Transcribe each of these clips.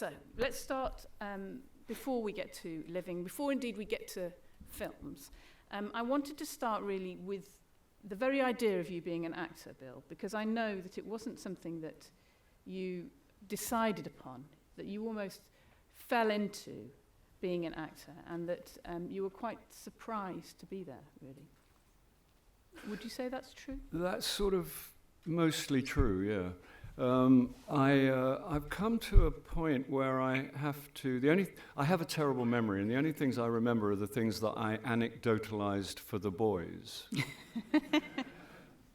So let's start before we get to living, before indeed we get to films. I wanted to start really with the very idea of you being an actor, Bill, because I know that it wasn't something that you decided upon, that you almost fell into being an actor, and that you were quite surprised to be there, really. Would you say that's true? That's sort of mostly true, yeah. I've come to a point where I have a terrible memory, and the only things I remember are the things that I anecdotalized for the boys.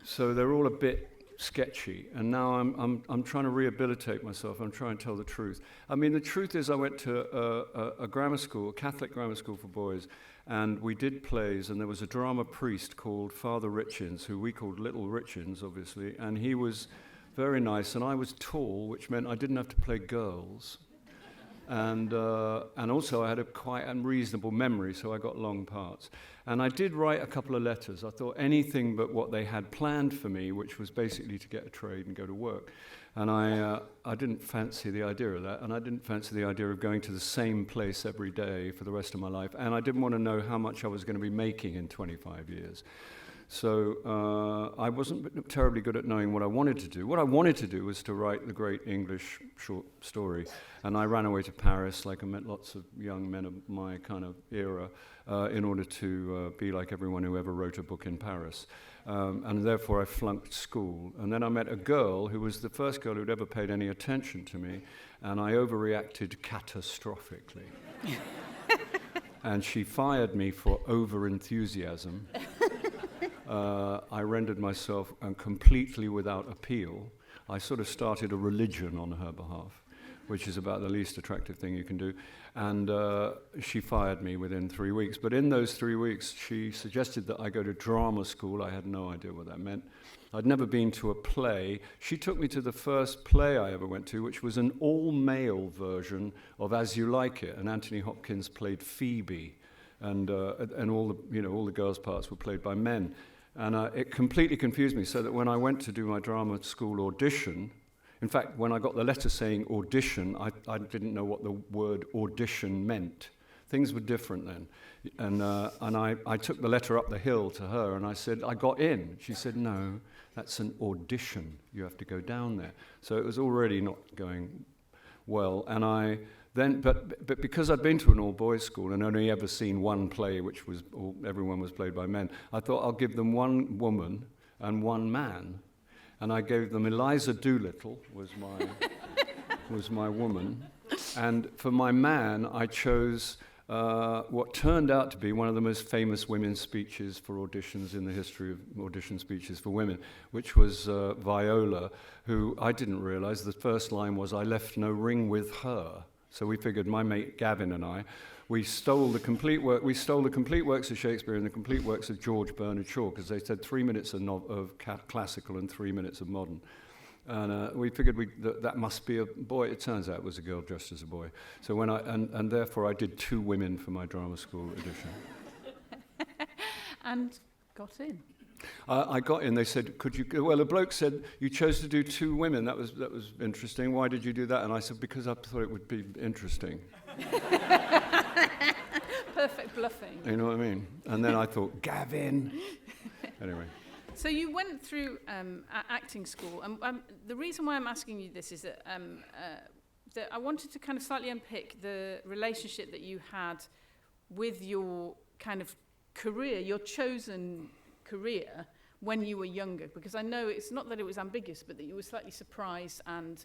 So they're all a bit sketchy, and now I'm trying to rehabilitate myself. I'm trying to tell the truth. I mean, the truth is I went to a grammar school, a Catholic grammar school for boys, and we did plays, and there was a drama priest called Father Richins, who we called Little Richins, obviously, and he was very nice, and I was tall, which meant I didn't have to play girls. And also I had a quite unreasonable memory, so I got long parts. And I did write a couple of letters. I thought anything but what they had planned for me, which was basically to get a trade and go to work. And I didn't fancy the idea of that, and I didn't fancy the idea of going to the same place every day for the rest of my life, and I didn't want to know how much I was going to be making in 25 years. So I wasn't terribly good at knowing what I wanted to do. What I wanted to do was to write the great English short story. And I ran away to Paris, like I met lots of young men of my kind of era, in order to be like everyone who ever wrote a book in Paris. And therefore I flunked school. And then I met a girl who was the first girl who'd ever paid any attention to me, and I overreacted catastrophically. And she fired me for over-enthusiasm. I rendered myself completely without appeal. I sort of started a religion on her behalf, which is about the least attractive thing you can do. And she fired me within 3 weeks. But in those 3 weeks, she suggested that I go to drama school. I had no idea what that meant. I'd never been to a play. She took me to the first play I ever went to, which was an all-male version of As You Like It. And Anthony Hopkins played Phoebe. And all the girls' parts were played by men. And it completely confused me, so that when I went to do my drama school audition, in fact, when I got the letter saying audition, I didn't know what the word audition meant. Things were different then. And I took the letter up the hill to her, and I said, I got in. She said, no, that's an audition. You have to go down there. So it was already not going well. And but because I'd been to an all-boys school and only ever seen one play, which was everyone was played by men, I thought I'll give them one woman and one man. And I gave them Eliza Doolittle was my woman, and for my man I chose what turned out to be one of the most famous women's speeches for auditions in the history of audition speeches for women, which was Viola, who I didn't realize the first line was, "I left no ring with her." So we figured, my mate Gavin and I, we stole the complete works of Shakespeare and the complete works of George Bernard Shaw, because they said 3 minutes of classical and 3 minutes of modern. And we figured that must be a boy. It turns out it was a girl dressed as a boy. So and therefore I did 2 women for my drama school audition. And got in. I got in. They said, "Could you?" Well, a bloke said, "You chose to do 2 women. That was interesting. Why did you do that?" And I said, "Because I thought it would be interesting." Perfect bluffing. You know what I mean? And then I thought, Gavin. Anyway. So you went through acting school, and the reason why I'm asking you this is that I wanted to kind of slightly unpick the relationship that you had with your kind of career, your chosen career, when you were younger, because I know it's not that it was ambiguous, but that you were slightly surprised and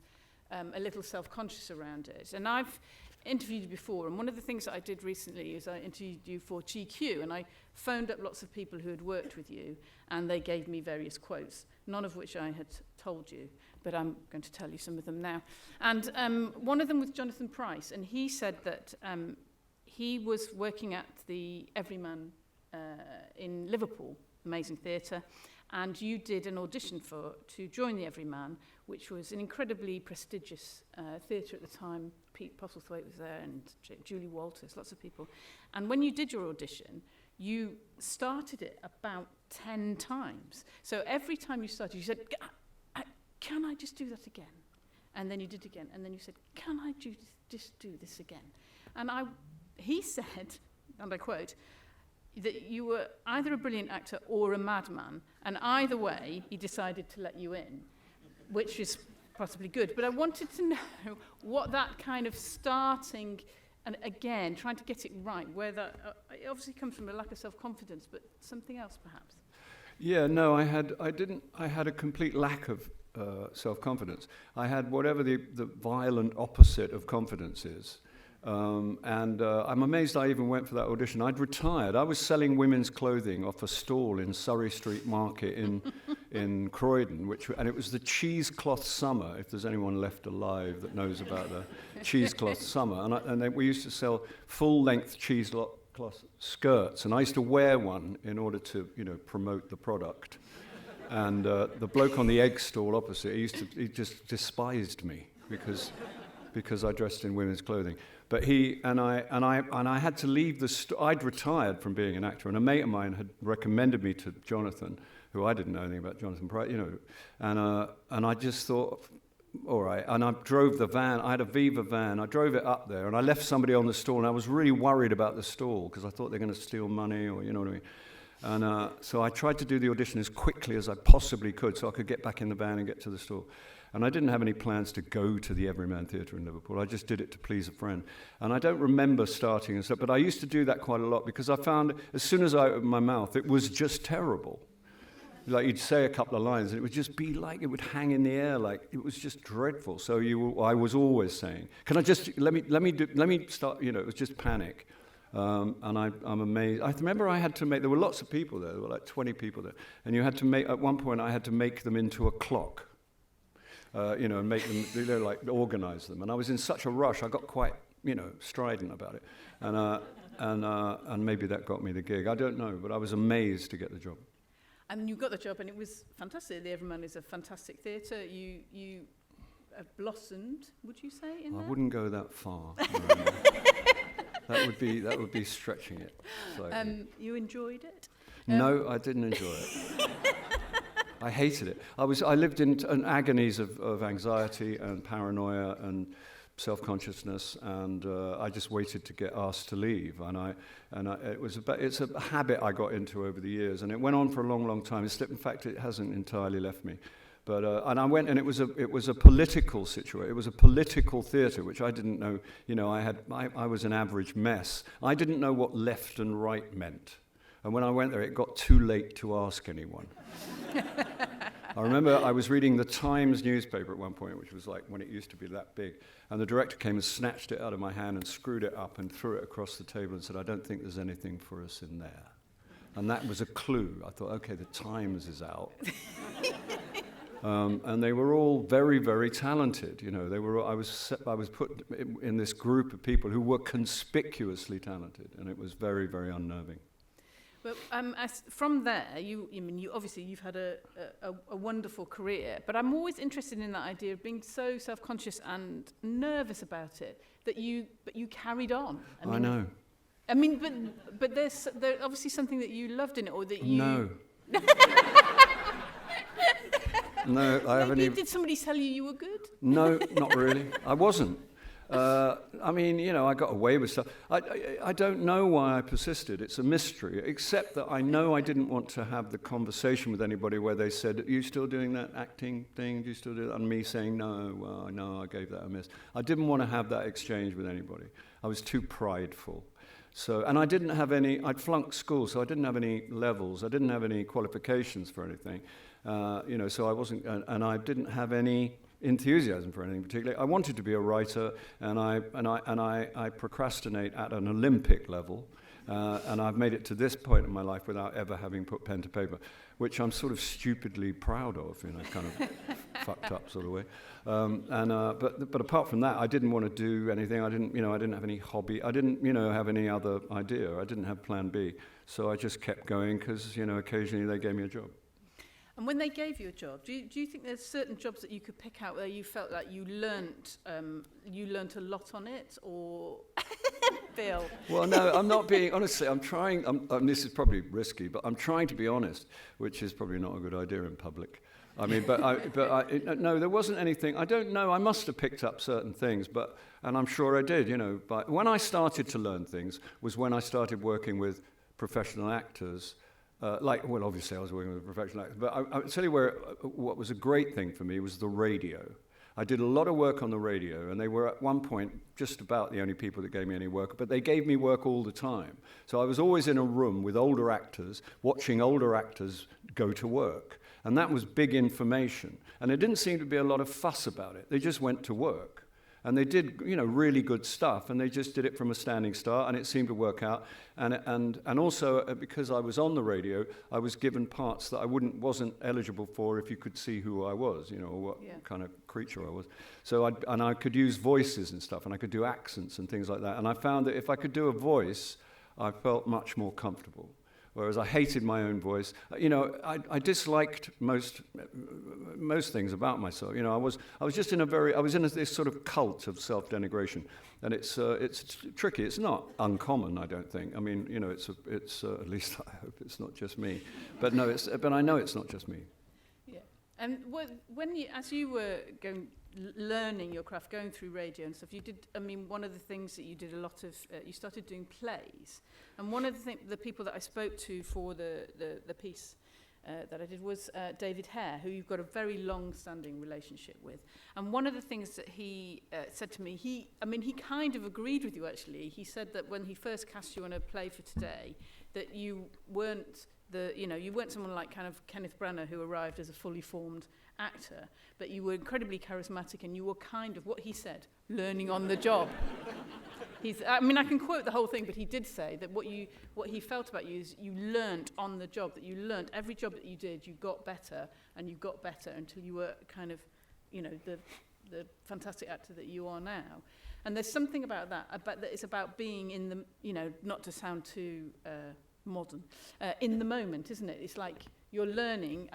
a little self-conscious around it. And I've interviewed you before, and one of the things that I did recently is I interviewed you for GQ, and I phoned up lots of people who had worked with you, and they gave me various quotes, none of which I had told you, but I'm going to tell you some of them now. And one of them was Jonathan Pryce, and he said that he was working at the Everyman in Liverpool, amazing theatre, and you did an audition to join the Everyman, which was an incredibly prestigious theatre at the time. Pete Postlethwaite was there, and Julie Walters, lots of people. And when you did your audition, you started it about 10 times. So every time you started, you said, "Can I just do that again?" and then you did it again, and then you said, can I just do this again? And he said, and I quote, that you were either a brilliant actor or a madman, and either way, he decided to let you in, which is possibly good. But I wanted to know what that kind of starting, and again, trying to get it right, where that, it obviously comes from a lack of self-confidence, but something else perhaps. Yeah, no, I had a complete lack of self-confidence. I had whatever the violent opposite of confidence is. And I'm amazed I even went for that audition. I'd retired. I was selling women's clothing off a stall in Surrey Street Market in Croydon, and it was the cheesecloth summer, if there's anyone left alive that knows about the cheesecloth summer. And we used to sell full-length cheesecloth skirts, and I used to wear one in order to, promote the product. And the bloke on the egg stall opposite, he just despised me because I dressed in women's clothing. But I had to leave I'd retired from being an actor, and a mate of mine had recommended me to Jonathan, who I didn't know anything about Jonathan Price, and I just thought, all right. And I drove the van. I had a Viva van. I drove it up there, and I left somebody on the stall, and I was really worried about the stall because I thought they were going to steal money, or you know what I mean. And so I tried to do the audition as quickly as I possibly could so I could get back in the van and get to the stall. And I didn't have any plans to go to the Everyman Theatre in Liverpool. I just did it to please a friend. And I don't remember starting and stuff, but I used to do that quite a lot because I found as soon as I opened my mouth, it was just terrible. Like you'd say a couple of lines and it would just be like, it would hang in the air, like it was just dreadful. So I was always saying, can I just, let me start, it was just panic. And I'm amazed. I remember there were lots of people there were like 20 people there. And at one point I had to make them into a clock. And make them, organize them. And I was in such a rush, I got quite, strident about it. And maybe that got me the gig. I don't know, but I was amazed to get the job. And you got the job, and it was fantastic. The Everyman is a fantastic theatre. You blossomed, would you say, in there? I wouldn't go that far. That would be stretching it slightly. You enjoyed it? No, I didn't enjoy it. I hated it. I lived in agonies of anxiety and paranoia and self-consciousness, and I just waited to get asked to leave. It's a habit I got into over the years, and it went on for a long, long time. In fact, it hasn't entirely left me. But and I went, and it was a political situation. It was a political theatre, which I didn't know. I was an average mess. I didn't know what left and right meant. And when I went there, it got too late to ask anyone. I remember I was reading the Times newspaper at one point, which was like when it used to be that big, and the director came and snatched it out of my hand and screwed it up and threw it across the table and said, I don't think there's anything for us in there. And that was a clue. I thought, okay, the Times is out. And they were all very, very talented. I was put in this group of people who were conspicuously talented, and it was very, very unnerving. Well, from there, obviously you've had a wonderful career, but I'm always interested in that idea of being so self-conscious and nervous about it that you carried on. I know. But there's obviously something that you loved in it, or that you. No. No, I haven't even. Did somebody tell you were good? No, not really. I wasn't. I got away with stuff. I don't know why I persisted. It's a mystery, except that I know I didn't want to have the conversation with anybody where they said, are you still doing that acting thing? Do you still do that? And me saying, no, I gave that a miss. I didn't want to have that exchange with anybody. I was too prideful. So, and I didn't have I'd flunked school, so I didn't have any levels. I didn't have any qualifications for anything. So I wasn't, and I didn't have any enthusiasm for anything particularly. I wanted to be a writer, and I procrastinate at an Olympic level, and I've made it to this point in my life without ever having put pen to paper, which I'm sort of stupidly proud of, kind of fucked up sort of way. But apart from that, I didn't want to do anything. I didn't have any hobby. I didn't, have any other idea. I didn't have plan B. So I just kept going because, occasionally they gave me a job. And when they gave you a job, do you think there's certain jobs that you could pick out where you felt like you learnt a lot on it, or Bill? Well, no, I'm not being, honestly, I'm trying, this is probably risky, but I'm trying to be honest, which is probably not a good idea in public. I mean, no, there wasn't anything. I don't know. I must have picked up certain things, and I'm sure I did, But when I started to learn things was when I started working with professional actors. Obviously I was working with professional actors, but I'll tell you what was a great thing for me was the radio. I did a lot of work on the radio, and they were at one point just about the only people that gave me any work, but they gave me work all the time. So I was always in a room with older actors, watching older actors go to work. And that was big information. And there didn't seem to be a lot of fuss about it. They just went to work. And they did, really good stuff, and they just did it from a standing start, and it seemed to work out. And also, because I was on the radio, I was given parts that I wasn't eligible for if you could see who I was, or what kind of creature I was. So I could use voices and stuff, and I could do accents and things like that. And I found that if I could do a voice, I felt much more comfortable. Whereas I hated my own voice. I disliked most things about myself. I was just in this sort of cult of self-denigration, and it's tricky. It's not uncommon, I don't think. I mean, it's at least I hope it's not just me. But no, but I know it's not just me. Yeah, and as you were learning your craft, going through radio and stuff, one of the things that you did a lot of, you started doing plays. And one of the people that I spoke to for the piece that I did was David Hare, who you've got a very long-standing relationship with. And one of the things that he said to me, he kind of agreed with you, actually. He said that when he first cast you on a play for Today, that you weren't someone like kind of Kenneth Branagh, who arrived as a fully formed actor, but you were incredibly charismatic, and you were kind of, what he said, learning on the job. I can quote the whole thing, but he did say that what he felt about you is you learnt on the job, that you learnt every job that you did, you got better, and you got better until you were kind of, the fantastic actor that you are now. And there's something about that it's about being in the, not to sound too modern, in the moment, isn't it? It's like you're learning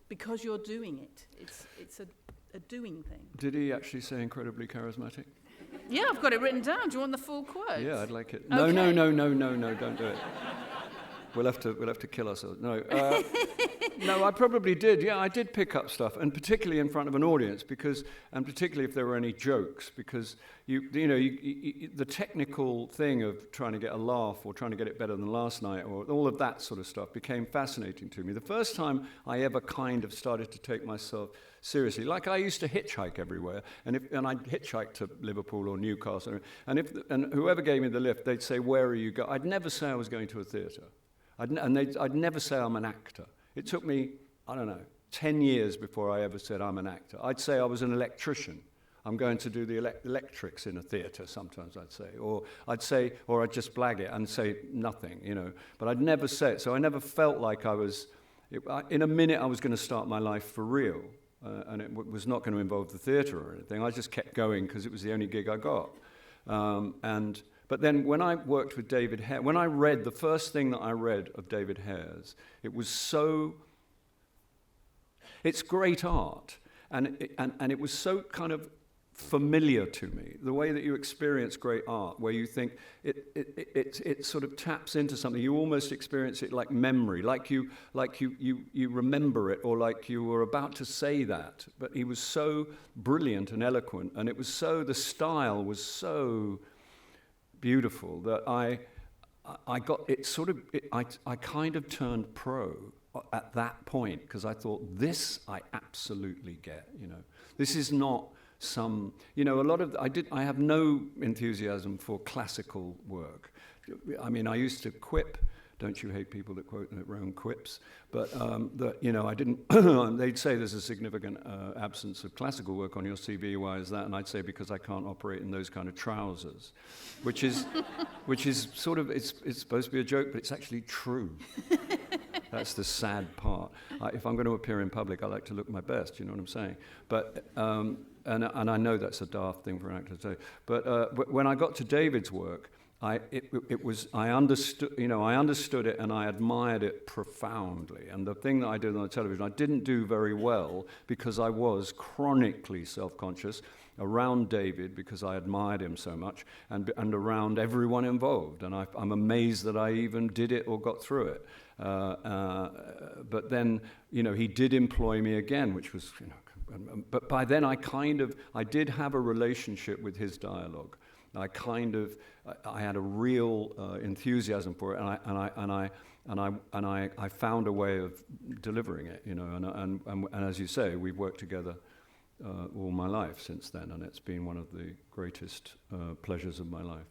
because you're doing it. It's a doing thing. Did he actually say incredibly charismatic? Yeah, I've got it written down. Do you want the full quote? Yeah, I'd like it. Okay. No, don't do it. We'll have to kill ourselves. No, no, I probably did. Yeah, I did pick up stuff, and particularly in front of an audience, and particularly if there were any jokes, because the technical thing of trying to get a laugh or trying to get it better than last night, or all of that sort of stuff, became fascinating to me. The first time I ever kind of started to take myself seriously, like I used to hitchhike everywhere, and I'd hitchhike to Liverpool or Newcastle, and whoever gave me the lift, they'd say, "Where are you going?" I'd never say I was going to a theatre. I'd never say I'm an actor. It took me, 10 years before I ever said I'm an actor. I'd say I was an electrician. I'm going to do the electrics in a theatre, sometimes I'd say. Or I'd just blag it and say nothing, But I'd never say it. So I never felt like in a minute I was going to start my life for real. And it was not going to involve the theatre or anything. I just kept going because it was the only gig I got. But then when I worked with David Hare, when I read the first thing that I read of David Hare's, it's great art, and it was so kind of familiar to me, the way that you experience great art, where you think it sort of taps into something. You almost experience it like memory, like you remember it, or like you were about to say that. But he was so brilliant and eloquent, and the style was so beautiful that I kind of turned pro at that point, because I thought, this I absolutely get, This is not some, I have no enthusiasm for classical work. I mean, I used to quip. Don't you hate people that quote their own quips? But I didn't. They'd say there's a significant absence of classical work on your CV. Why is that? And I'd say because I can't operate in those kind of trousers, which is sort of it's supposed to be a joke, but it's actually true. That's the sad part. If I'm going to appear in public, I like to look my best. You know what I'm saying? But and I know that's a daft thing for an actor to say. But when I got to David's work, I understood it, and I admired it profoundly. And the thing that I did on the television, I didn't do very well because I was chronically self-conscious, around David because I admired him so much, and around everyone involved. And I'm amazed that I even did it or got through it. But then, he did employ me again, which was, but by then I did have a relationship with his dialogue. I had a real enthusiasm for it, and I found a way of delivering it, and as you say, we've worked together all my life since then, and it's been one of the greatest pleasures of my life.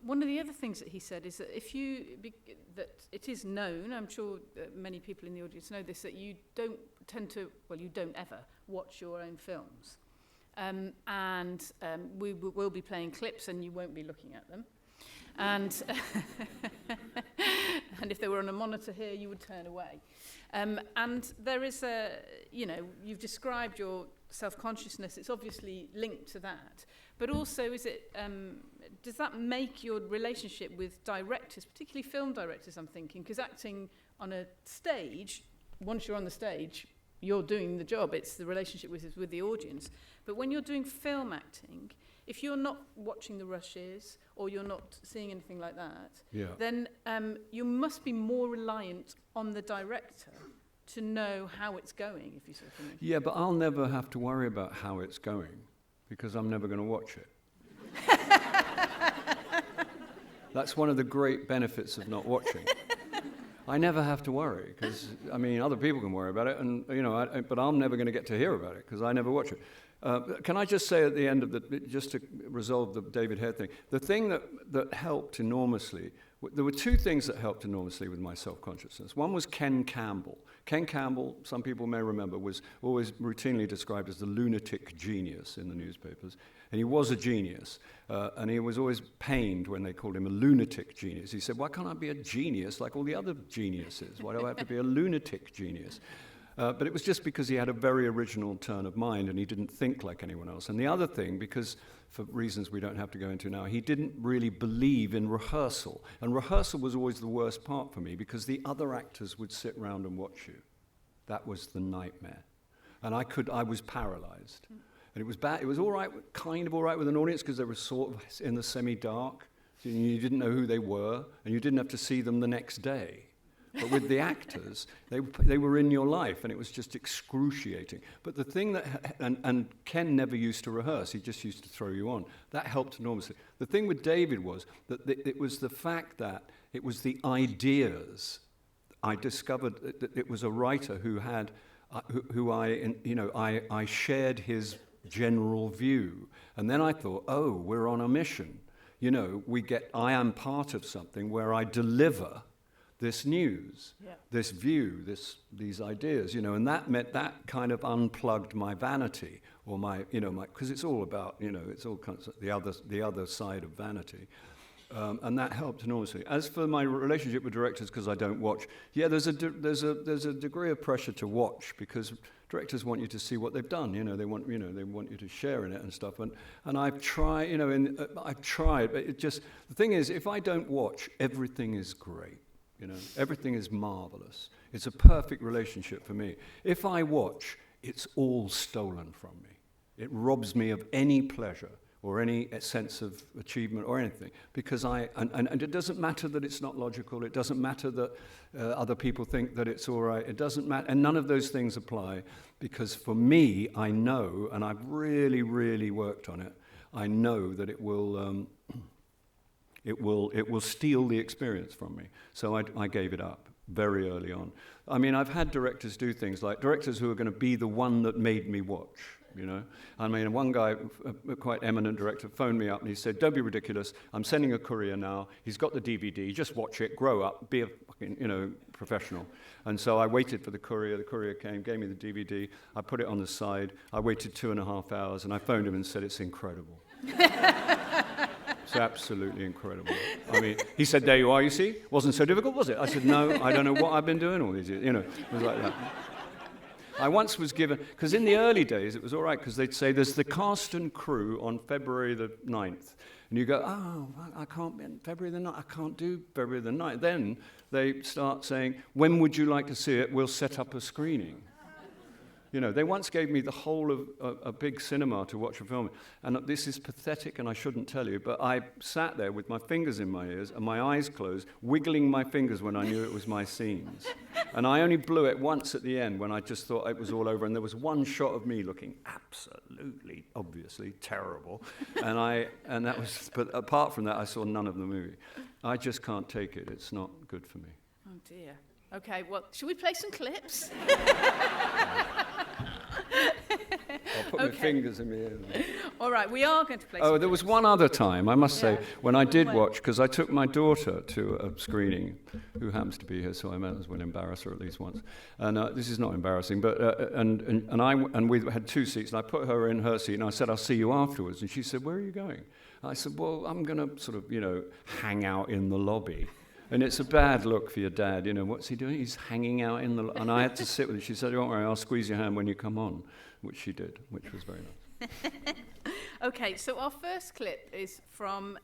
One of the other things that he said is that that it is known, I'm sure many people in the audience know this, that you don't you don't ever watch your own films. We will be playing clips and you won't be looking at them. And and if they were on a monitor here, you would turn away. And there is you've described your self-consciousness. It's obviously linked to that. But also, does that make your relationship with directors, particularly film directors, I'm thinking, because acting on a stage, once you're on the stage, you're doing the job. It's the relationship with the audience. But when you're doing film acting, if you're not watching the rushes or you're not seeing anything like that, then you must be more reliant on the director to know how it's going, if you sort of think. Yeah, but I'll never have to worry about how it's going because I'm never going to watch it. That's one of the great benefits of not watching. I never have to worry because, other people can worry about it, and but I'm never going to get to hear about it because I never watch it. Can I just say at the end of just to resolve the David Hare thing, the thing that helped enormously, there were two things that helped enormously with my self-consciousness. One was Ken Campbell. Ken Campbell, some people may remember, was always routinely described as the lunatic genius in the newspapers. And he was a genius. And he was always pained when they called him a lunatic genius. He said, why can't I be a genius like all the other geniuses? Why do I have to be a lunatic genius? But it was just because he had a very original turn of mind and he didn't think like anyone else. And the other thing, because for reasons we don't have to go into now, he didn't really believe in rehearsal. And rehearsal was always the worst part for me because the other actors would sit round and watch you. That was the nightmare. And I was paralyzed. And it was bad. It was all right, kind of all right with an audience because they were sort of in the semi-dark. So you didn't know who they were and you didn't have to see them the next day. But with the actors, they were in your life, and it was just excruciating. But the thing and Ken never used to rehearse, he just used to throw you on. That helped enormously. The thing with David was that it was the fact that it was the ideas. I discovered that it was a writer who had, I shared his general view. And then I thought, oh, we're on a mission. I am part of something where I deliver this news, this view, these ideas, and that meant that kind of unplugged my vanity or my, because it's all about, it's all kinds of the other side of vanity, and that helped enormously. As for my relationship with directors, because I don't watch, there's a degree of pressure to watch because directors want you to see what they've done, they want you to share in it and stuff, and I've tried, I've tried, but it just the thing is, if I don't watch, everything is great. Everything is marvelous. It's a perfect relationship for me. If I watch, it's all stolen from me. It robs me of any pleasure or any sense of achievement or anything. Because and it doesn't matter that it's not logical. It doesn't matter that other people think that it's all right. It doesn't matter. And none of those things apply. Because for me, I know, and I've really, really worked on it, I know that it will steal the experience from me. So I gave it up very early on. I've had directors do things like directors who are going to be the one that made me watch, one guy, a quite eminent director, phoned me up and he said, don't be ridiculous, I'm sending a courier now, he's got the DVD, just watch it, grow up, be a fucking, professional. And so I waited for the courier came, gave me the DVD, I put it on the side, I waited 2.5 hours and I phoned him and said, it's incredible. It's absolutely incredible. He said, there you are, you see? Wasn't so difficult, was it? I said, no, I don't know what I've been doing all these years. It was like that. I once was given, because in the early days, it was all right, because they'd say, there's the cast and crew on February the 9th. And you go, oh, I can't, February the 9th, I can't do February the 9th. Then they start saying, when would you like to see it? We'll set up a screening. You know, they once gave me the whole of a big cinema to watch a film, and this is pathetic, and I shouldn't tell you, but I sat there with my fingers in my ears and my eyes closed, wiggling my fingers when I knew it was my scenes. And I only blew it once at the end when I just thought it was all over, and there was one shot of me looking absolutely, obviously terrible, and that was. But apart from that, I saw none of the movie. I just can't take it. It's not good for me. Oh dear. Okay, well, should we play some clips? I'll put my fingers in my ears. All right, we are going to play some there was clips. one other time, I must say, when I did watch, because I took my daughter to a screening, who happens to be here, so I might as well embarrass her at least once. And this is not embarrassing, but and we had 2 seats, and I put her in her seat, and I said, I'll see you afterwards. And she said, where are you going? I said, well, I'm going to sort of, hang out in the lobby. And it's a bad look for your dad, what's he doing? He's hanging out in the... And I had to sit with her. She said, don't worry, I'll squeeze your hand when you come on, which she did, which was very nice. Okay, so our first clip is from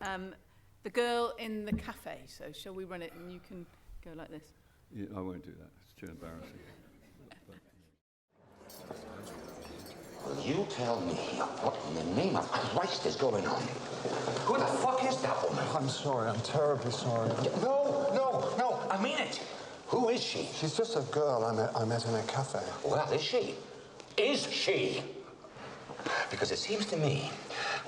the girl in the cafe. So shall we run it and you can go like this? Yeah, I won't do that. It's too embarrassing. You tell me what in the name of Christ is going on. Who the fuck is that woman? I'm sorry, I'm terribly sorry. No, I mean it. Who is she? She's just a girl I met in a cafe. Well, is she? Is she? Because it seems to me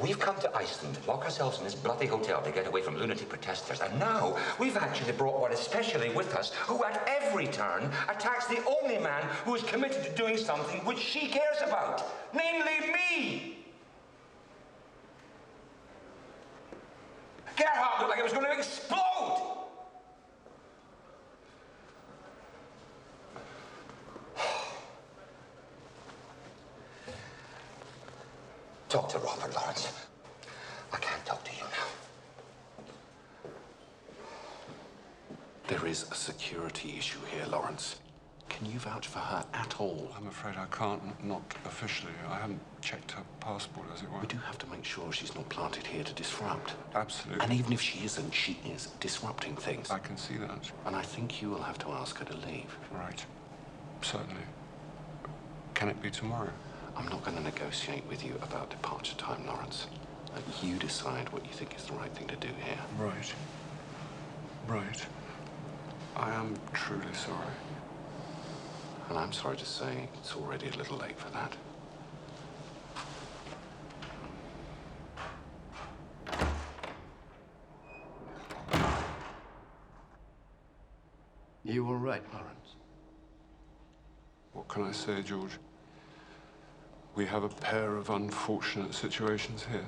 we've come to Iceland, lock ourselves in this bloody hotel to get away from lunatic protesters, and now we've actually brought one especially with us who at every turn attacks the only man who is committed to doing something which she cares about, namely me. Gerhard looked like it was going to explode. Talk to Robert, Lawrence. I can't talk to you now. There is a security issue here, Lawrence. Can you vouch for her at all? I'm afraid I can't, not officially. I haven't checked her passport, as it were. We do have to make sure she's not planted here to disrupt. Absolutely. And even if she isn't, she is disrupting things. I can see that. And I think you will have to ask her to leave. Right. Certainly. Can it be tomorrow? I'm not going to negotiate with you about departure time, Lawrence. You decide what you think is the right thing to do here. Right. Right. I am truly sorry. And I'm sorry to say it's already a little late for that. You all right, Lawrence? What can I say, George? We have a pair of unfortunate situations here.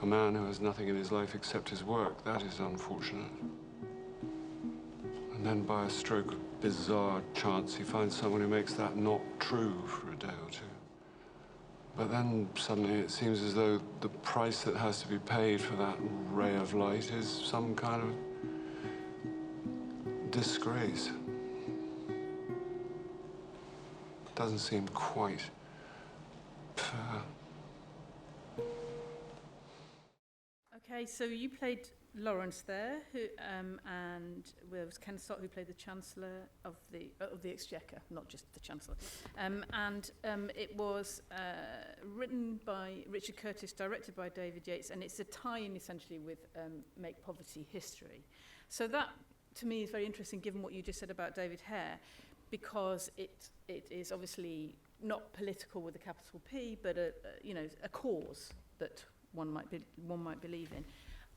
A man who has nothing in his life except his work, that is unfortunate. And then by a stroke of bizarre chance, he finds someone who makes that not true for a day or two. But then suddenly it seems as though the price that has to be paid for that ray of light is some kind of disgrace. Doesn't seem quite fair. Okay, so you played Lawrence there, who and there was Ken Stott, who played the Chancellor of the Exchequer, not just the Chancellor, and it was written by Richard Curtis, directed by David Yates, and it's a tie-in essentially with Make Poverty History. So that, to me, is very interesting, given what you just said about David Hare, because it is obviously not political with a capital P, but a cause that one might believe in.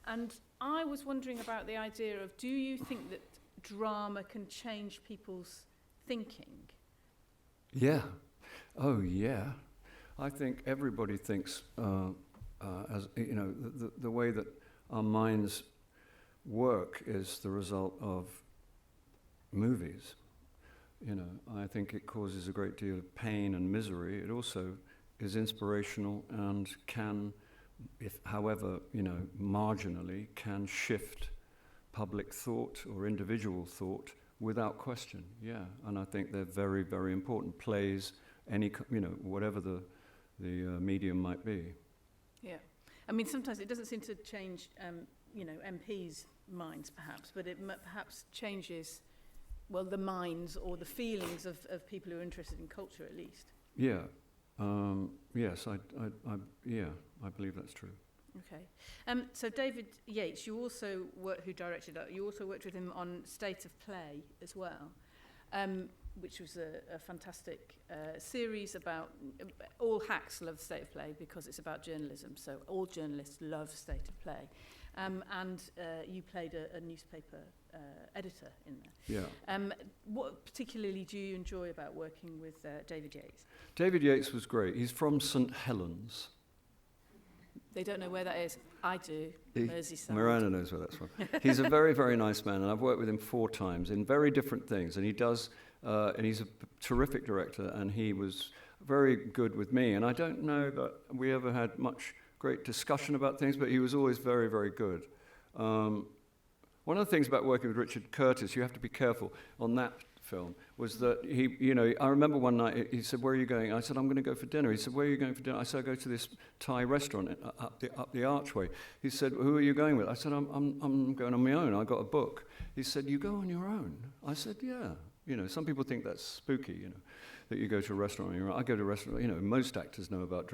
And I was wondering about the idea of, do you think that drama can change people's thinking? Yeah. Oh, yeah. I think everybody thinks, as the way that our minds work is the result of movies. I think it causes a great deal of pain and misery. It also is inspirational and can, however, marginally, can shift public thought or individual thought without question. Yeah, and I think they're very, very important. Plays, whatever the medium might be. Yeah, I mean, sometimes it doesn't seem to change, MPs' minds, perhaps, but it perhaps changes well, the minds or the feelings of people who are interested in culture, at least. Yeah. Yes, I believe that's true. Okay. So David Yates, who directed it, you also worked with him on State of Play as well, which was a fantastic series about, all hacks love State of Play because it's about journalism, so all journalists love State of Play. And you played a newspaper editor in there. Yeah. What particularly do you enjoy about working with David Yates? David Yates was great. He's from St Helens. They don't know where that is. I do. Merseyside. Miranda knows where that's from. He's a very, very nice man, and I've worked with him 4 times in very different things. And he does, and he's a terrific director, and he was very good with me. And I don't know that we ever had much great discussion about things, but he was always very, very good. One of the things about working with Richard Curtis, you have to be careful on that film, was that I remember one night he said, "Where are you going?" I said, "I'm going to go for dinner." He said, "Where are you going for dinner?" I said, "I go to this Thai restaurant up the archway." He said, "Who are you going with?" I said, I'm going on my own. I got a book." He said, "You go on your own?" I said, "Yeah." Some people think that's spooky, that you go to a restaurant on your own. I go to a restaurant, most actors know about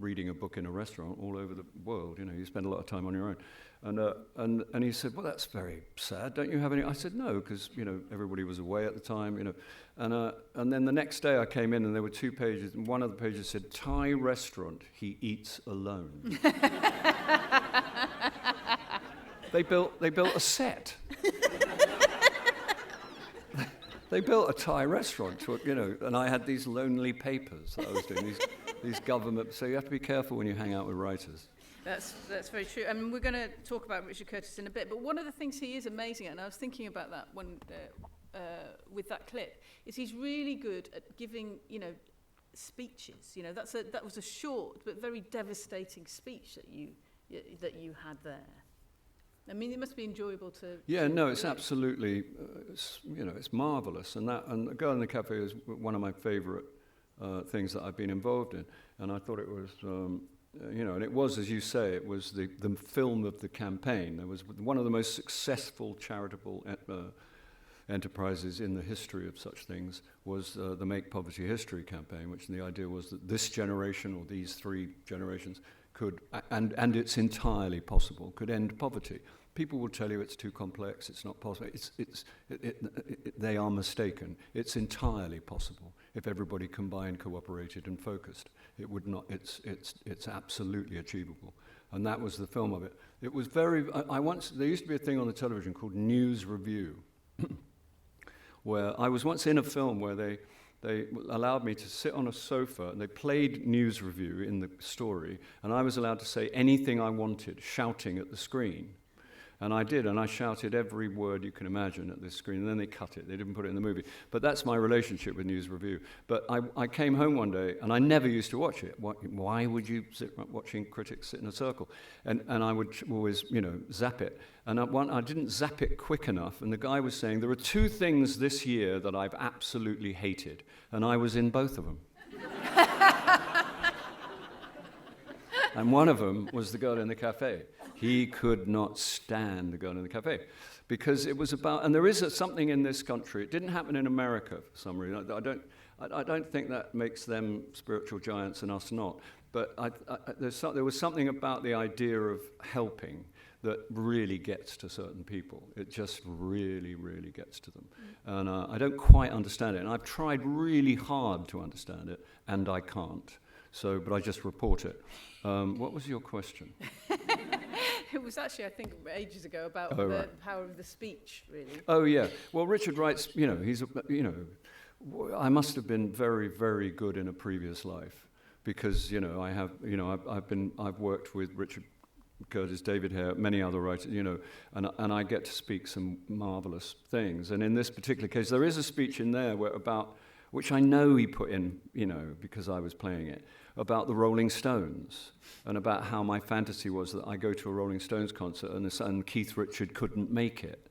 reading a book in a restaurant all over the world. You spend a lot of time on your own. And he said, "Well, that's very sad. Don't you have any?" I said, "No, because, everybody was away at the time, And then the next day I came in and there were 2 pages, and one of the pages said, "Thai restaurant, he eats alone." They built a set. They built a Thai restaurant, and I had these lonely papers that I was doing, these government. So you have to be careful when you hang out with writers. That's very true. I mean, we're going to talk about Richard Curtis in a bit, but one of the things he is amazing at, and I was thinking about that when with that clip, is he's really good at giving, speeches. That was a short but very devastating speech that you had there. I mean, it must be enjoyable to... Yeah, no, it's absolutely, it's marvellous. And The Girl in the Cafe is one of my favourite things that I've been involved in. And I thought it was, and it was, as you say, it was the film of the campaign. It was one of the most successful charitable enterprises in the history of such things was the Make Poverty History campaign, which the idea was that this generation or these 3 generations could, and it's entirely possible, could end poverty. People will tell you it's too complex, it's not possible. They are mistaken. It's entirely possible if everybody combined, cooperated, and focused. It would not. It's absolutely achievable. And that was the film of it. It was very. There used to be a thing on the television called News Review, where I was once in a film where they allowed me to sit on a sofa and they played News Review in the story, and I was allowed to say anything I wanted, shouting at the screen. And I did, and I shouted every word you can imagine at this screen, and then they cut it. They didn't put it in the movie. But that's my relationship with News Review. But I came home one day, and I never used to watch it. Why would you sit watching critics sit in a circle? And I would always, zap it. And I didn't zap it quick enough, and the guy was saying, there are 2 things this year that I've absolutely hated, and I was in both of them. And one of them was The Girl in the Cafe. He could not stand The Girl in the Cafe because it was about, and there is something in this country. It didn't happen in America for some reason. I don't think that makes them spiritual giants and us not. But there was something about the idea of helping that really gets to certain people. It just really, really gets to them. And I don't quite understand it. And I've tried really hard to understand it, and I can't. But I just report it. What was your question? It was actually, I think, ages ago about the power of the speech, really. Oh, yeah. Well, Richard writes, I must have been very, very good in a previous life because, I've worked with Richard Curtis, David Hare, many other writers, and I get to speak some marvelous things. And in this particular case, there is a speech in there which I know he put in, because I was playing it, about the Rolling Stones and about how my fantasy was that I go to a Rolling Stones concert and Keith Richard couldn't make it.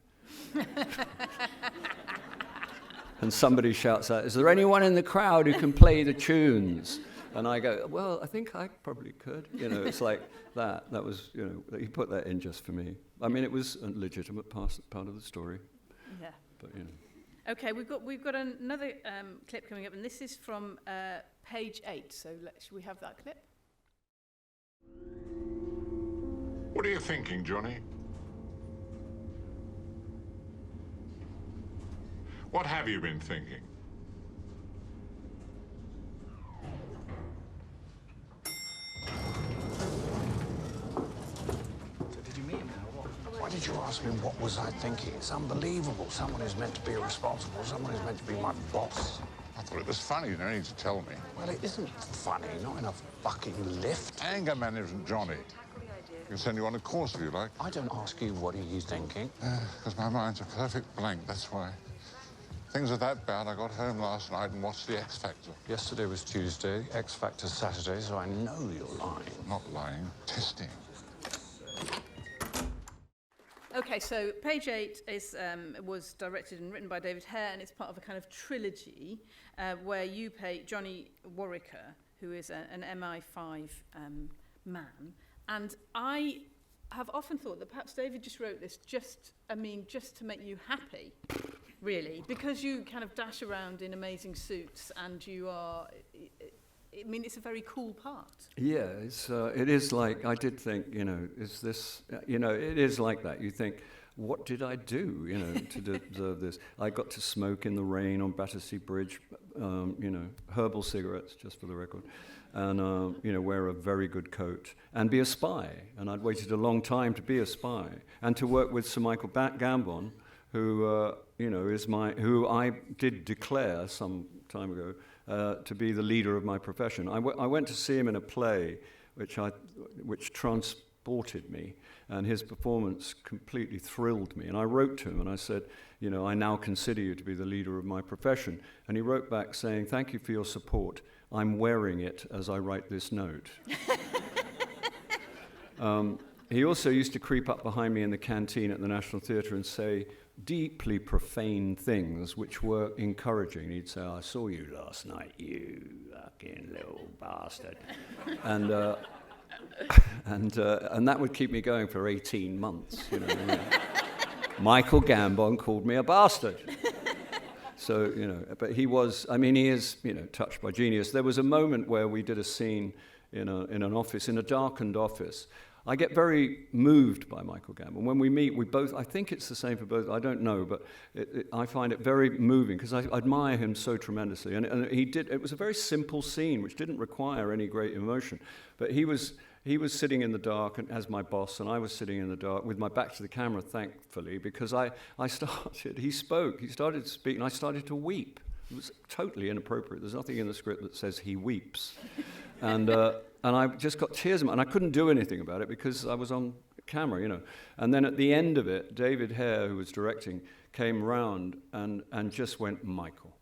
And somebody shouts out, "Is there anyone in the crowd who can play the tunes?" And I go, "Well, I think I probably could." It's like that. That was, he put that in just for me. I mean, it was a legitimate part of the story. Yeah. But, Okay, we've got another clip coming up, and this is from page 8. So should we have that clip? What are you thinking, Johnny? What have you been thinking? Why did you ask me what was I thinking? It's unbelievable. Someone who's meant to be responsible, someone who's meant to be my boss. I thought it was funny. You don't need to tell me. Well, it isn't funny, not in a fucking lift. Anger management, Johnny. I can send you on a course if you like. I don't ask you what are you thinking. Because my mind's a perfect blank, that's why. Things are that bad, I got home last night and watched the X Factor. Yesterday was Tuesday, X Factor's Saturday, so I know you're lying. Not lying, testing. Okay, so page 8 was directed and written by David Hare, and it's part of a kind of trilogy where you play Johnny Warwicker, who is an MI5 man. And I have often thought that perhaps David just wrote this just to make you happy, really, because you kind of dash around in amazing suits and you are... I mean, it's a very cool part. Yeah, it is like, I did think, is this, it is like that. You think, what did I do, to deserve this? I got to smoke in the rain on Battersea Bridge, herbal cigarettes, just for the record, and, wear a very good coat, and be a spy. And I'd waited a long time to be a spy, and to work with Sir Michael Gambon, who, who I did declare some time ago, to be the leader of my profession. I went to see him in a play which transported me, and his performance completely thrilled me. And I wrote to him and I said, I now consider you to be the leader of my profession. And he wrote back saying, thank you for your support. I'm wearing it as I write this note. He also used to creep up behind me in the canteen at the National Theatre and say deeply profane things which were encouraging. He'd say, I saw you last night, you fucking little bastard. And that would keep me going for 18 months. Michael Gambon called me a bastard. So, but he is, touched by genius. There was a moment where we did a scene in an office, in a darkened office. I get very moved by Michael Gambon. When we meet, we both, I think it's the same for both, I don't know, but I find it very moving because I admire him so tremendously. And it was a very simple scene which didn't require any great emotion. But he was sitting in the dark as my boss, and I was sitting in the dark with my back to the camera, thankfully, because he started to speak, and I started to weep. It was totally inappropriate. There's nothing in the script that says he weeps. And I just got tears in my, and I couldn't do anything about it because I was on camera, And then at the end of it, David Hare, who was directing, came round and just went, Michael.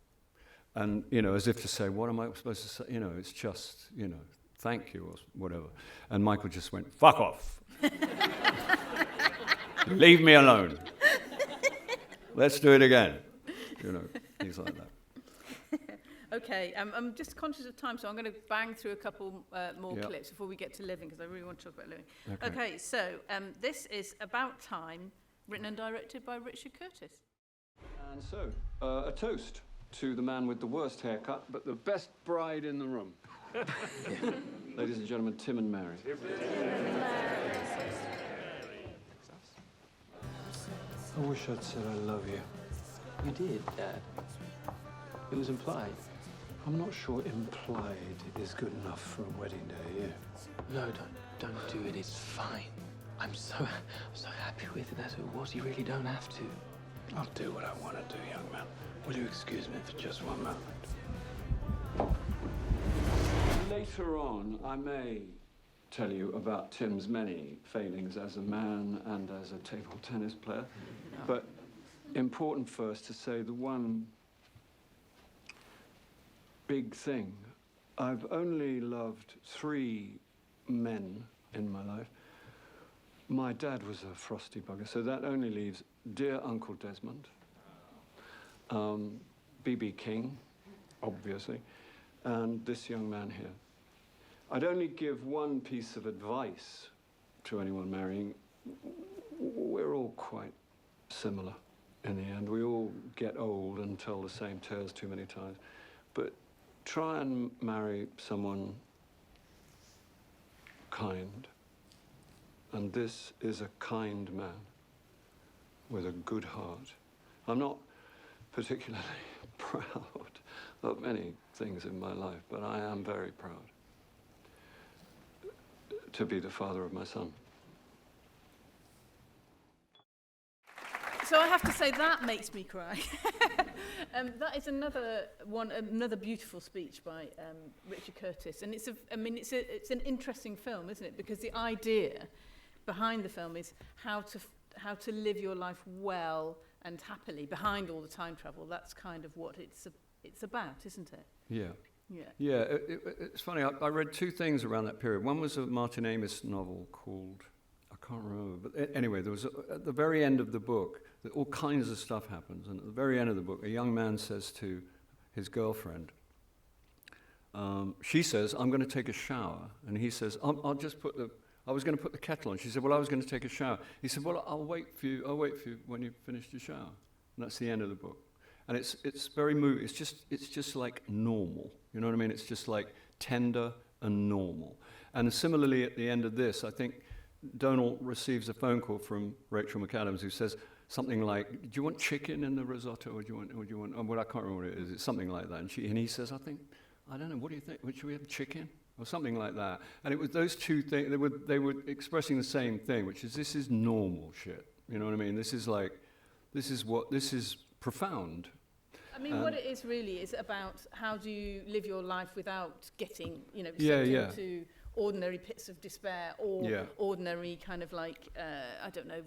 And, as if to say, what am I supposed to say? It's just, thank you or whatever. And Michael just went, fuck off. Leave me alone. Let's do it again. Things like that. Okay, I'm just conscious of time, so I'm going to bang through a couple more clips before we get to Living, because I really want to talk about Living. Okay, so this is About Time, written and directed by Richard Curtis. And so, a toast to the man with the worst haircut, but the best bride in the room. Ladies and gentlemen, Tim and Mary. I wish I'd said I love you. You did, Dad. It was implied. I'm not sure implied is good enough for a wedding day, yeah. No, don't do it. It's fine. I'm so happy with it as it was. You really don't have to. I'll do what I want to do, young man. Will you excuse me for just one moment? Later on, I may tell you about Tim's many failings as a man and as a table tennis player. But important first to say the one big thing. I've only loved 3 men in my life. My dad was a frosty bugger, so that only leaves dear Uncle Desmond, B.B. King, obviously, and this young man here. I'd only give one piece of advice to anyone marrying. We're all quite similar in the end. We all get old and tell the same tales too many times. But try and marry someone kind. And this is a kind man with a good heart. I'm not particularly proud of many things in my life, but I am very proud to be the father of my son. So I have to say that makes me cry. That is another beautiful speech by Richard Curtis, and it's an interesting film, isn't it? Because the idea behind the film is how to live your life well and happily behind all the time travel. That's kind of what it's about, isn't it? Yeah. Yeah. Yeah, it's funny, I read two things around that period. One was a Martin Amis novel called, I can't remember, but anyway, there was at the very end of the book, all kinds of stuff happens, and at the very end of the book, a young man says to his girlfriend, she says, I'm going to take a shower, and he says, I was going to put the kettle on. She said, well, I was going to take a shower. He said, well, I'll wait for you when you've finished your shower. And that's the end of the book. And it's very moving. It's just like normal. You know what I mean? It's just like tender and normal. And similarly, at the end of this, I think Donald receives a phone call from Rachel McAdams who says something like, "Do you want chicken in the risotto, or do you want?" Well, I can't remember what it is. It's something like that. And he says, "I don't know. What do you think? Should we have chicken?" Or something like that. And it was those two things. They were expressing the same thing, which is this is normal shit. You know what I mean? This is profound. I mean, what it is really is about how do you live your life without getting, sucked into ordinary pits of despair or ordinary kind of like, I don't know,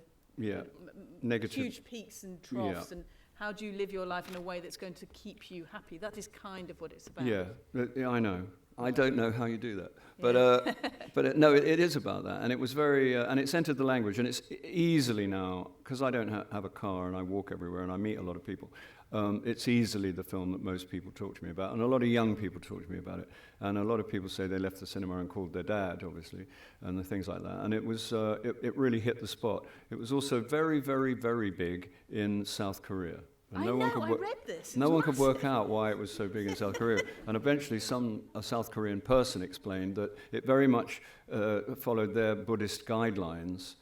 negative, huge peaks and troughs, and how do you live your life in a way that's going to keep you happy? That is kind of what it's about. Yeah, I know. I don't know how you do that, but no, it is about that, and it was very, and it's entered the language, and it's easily now, because I don't have a car and I walk everywhere and I meet a lot of people, it's easily the film that most people talk to me about, and a lot of young people talk to me about it, and a lot of people say they left the cinema and called their dad, obviously, and the things like that, and it was, it really hit the spot. It was also very, very, very big in South Korea. And I read this. No one could work out why it was so big in South Korea. And eventually a South Korean person explained that it very much followed their Buddhist guidelines,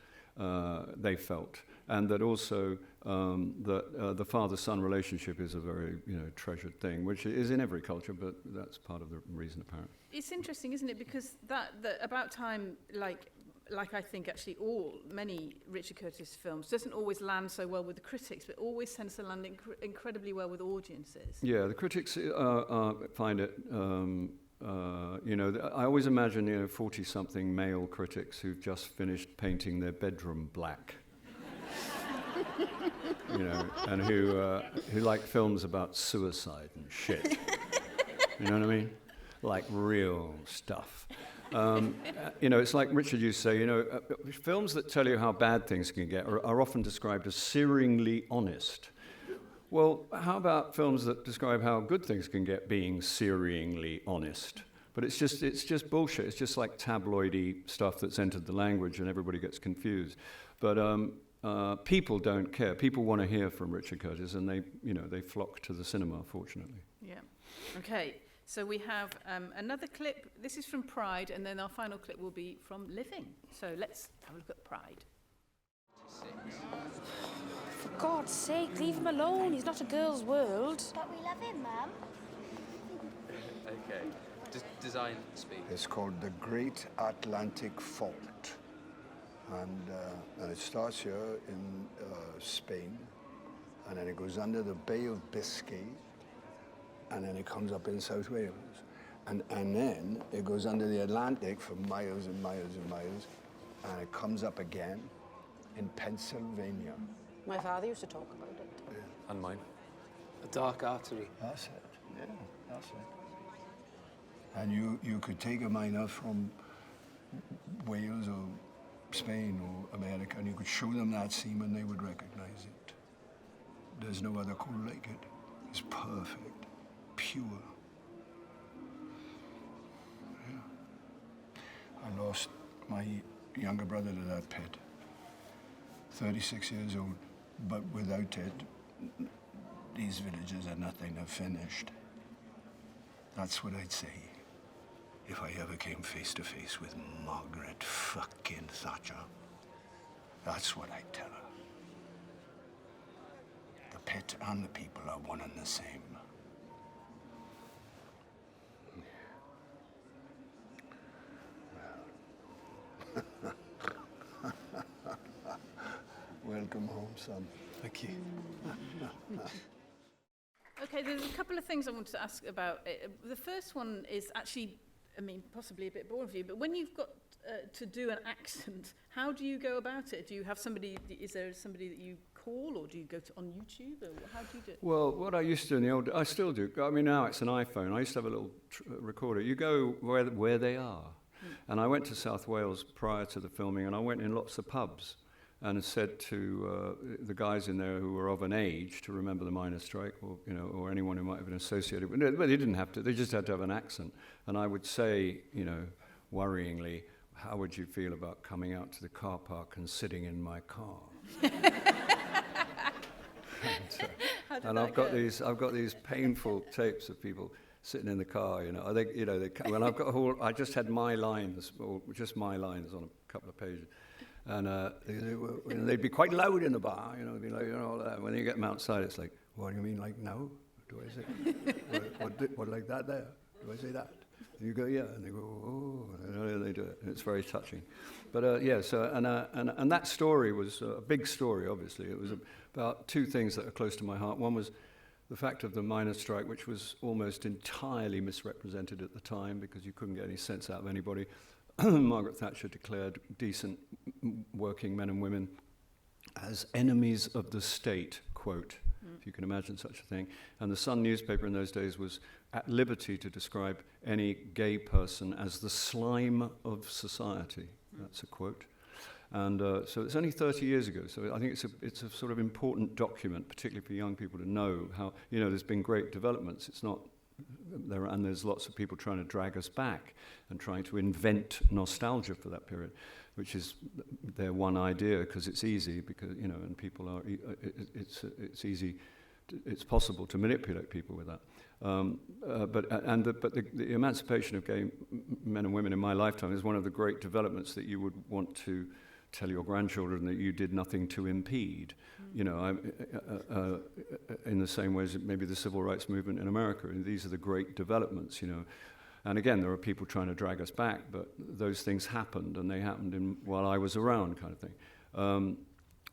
they felt. And that also the father-son relationship is a very treasured thing, which is in every culture, but that's part of the reason apparently. It's interesting, isn't it? Because that About Time, like I think actually many Richard Curtis films, doesn't always land so well with the critics, but always tends to land incredibly well with audiences. Yeah, the critics find it, I always imagine, 40-something male critics who've just finished painting their bedroom black. And who like films about suicide and shit. You know what I mean? Like real stuff. It's like Richard used to say, films that tell you how bad things can get are often described as searingly honest. Well, how about films that describe how good things can get being searingly honest? But it's just bullshit. It's just like tabloidy stuff that's entered the language and everybody gets confused. But people don't care. People want to hear from Richard Curtis, and they flock to the cinema, fortunately. Yeah. Okay. So we have another clip. This is from Pride, and then our final clip will be from Living. So let's have a look at Pride. For God's sake, leave him alone. He's not a girl's world. But we love him, Mum. Okay. Design speak. It's called the Great Atlantic Fault. And it starts here in Spain, and then it goes under the Bay of Biscay, and then it comes up in South Wales. And then it goes under the Atlantic for miles and miles and miles, and it comes up again in Pennsylvania. My father used to talk about it. Yeah. And mine. A dark artery. That's it, yeah, that's it. And you could take a miner from Wales or Spain or America, and you could show them that seam and they would recognize it. There's no other coal like it. It's perfect, pure. Yeah. I lost my younger brother to that pit. 36 years old, but without it, these villages are nothing if finished. That's what I'd say if I ever came face to face with Margaret fucking Thatcher. That's what I'd tell her. The pit and the people are one and the same. Welcome home, son. Thank you. Okay, there's a couple of things I want to ask about. The first one is actually, I mean, possibly a bit boring for you, but when you've got to do an accent, how do you go about it? Do you have somebody, is there somebody that you call, or do you go on YouTube, or how do you do it? Well, what I used to do in the old, I still do. I mean, now it's an iPhone. I used to have a little recorder. You go where they are. And I went to South Wales prior to the filming, and I went in lots of pubs and said to the guys in there who were of an age to remember the miners' strike, or or anyone who might have been associated with it. But they didn't have to. They just had to have an accent. And I would say, worryingly, how would you feel about coming out to the car park and sitting in my car? And I've got these painful tapes of people sitting in the car. When I've got I just had my lines, or just my lines on a couple of pages. And they'd be quite loud in the bar, they'd be like, all that. When you get them outside, it's like, what do you mean, like now? Do I say, what like that there? Do I say that? And you go, yeah, and they go, oh, and they do it. And it's very touching. But and that story was a big story, obviously. It was about two things that are close to my heart. One was the fact of the miners' strike, which was almost entirely misrepresented at the time because you couldn't get any sense out of anybody. Margaret Thatcher declared decent working men and women as enemies of the state, quote, if you can imagine such a thing. And the Sun newspaper in those days was at liberty to describe any gay person as the slime of society. That's a quote. And so it's only 30 years ago, so I think it's a sort of important document, particularly for young people to know how, there's been great developments. It's not there, and there's lots of people trying to drag us back and trying to invent nostalgia for that period, which is their one idea, because it's easy, because and people are it's easy, it's possible to manipulate people with that. But the emancipation of gay men and women in my lifetime is one of the great developments that you would want to tell your grandchildren that you did nothing to impede. In the same way as maybe the civil rights movement in America. And these are the great developments, And again, there are people trying to drag us back, but those things happened, and they happened while I was around, kind of thing.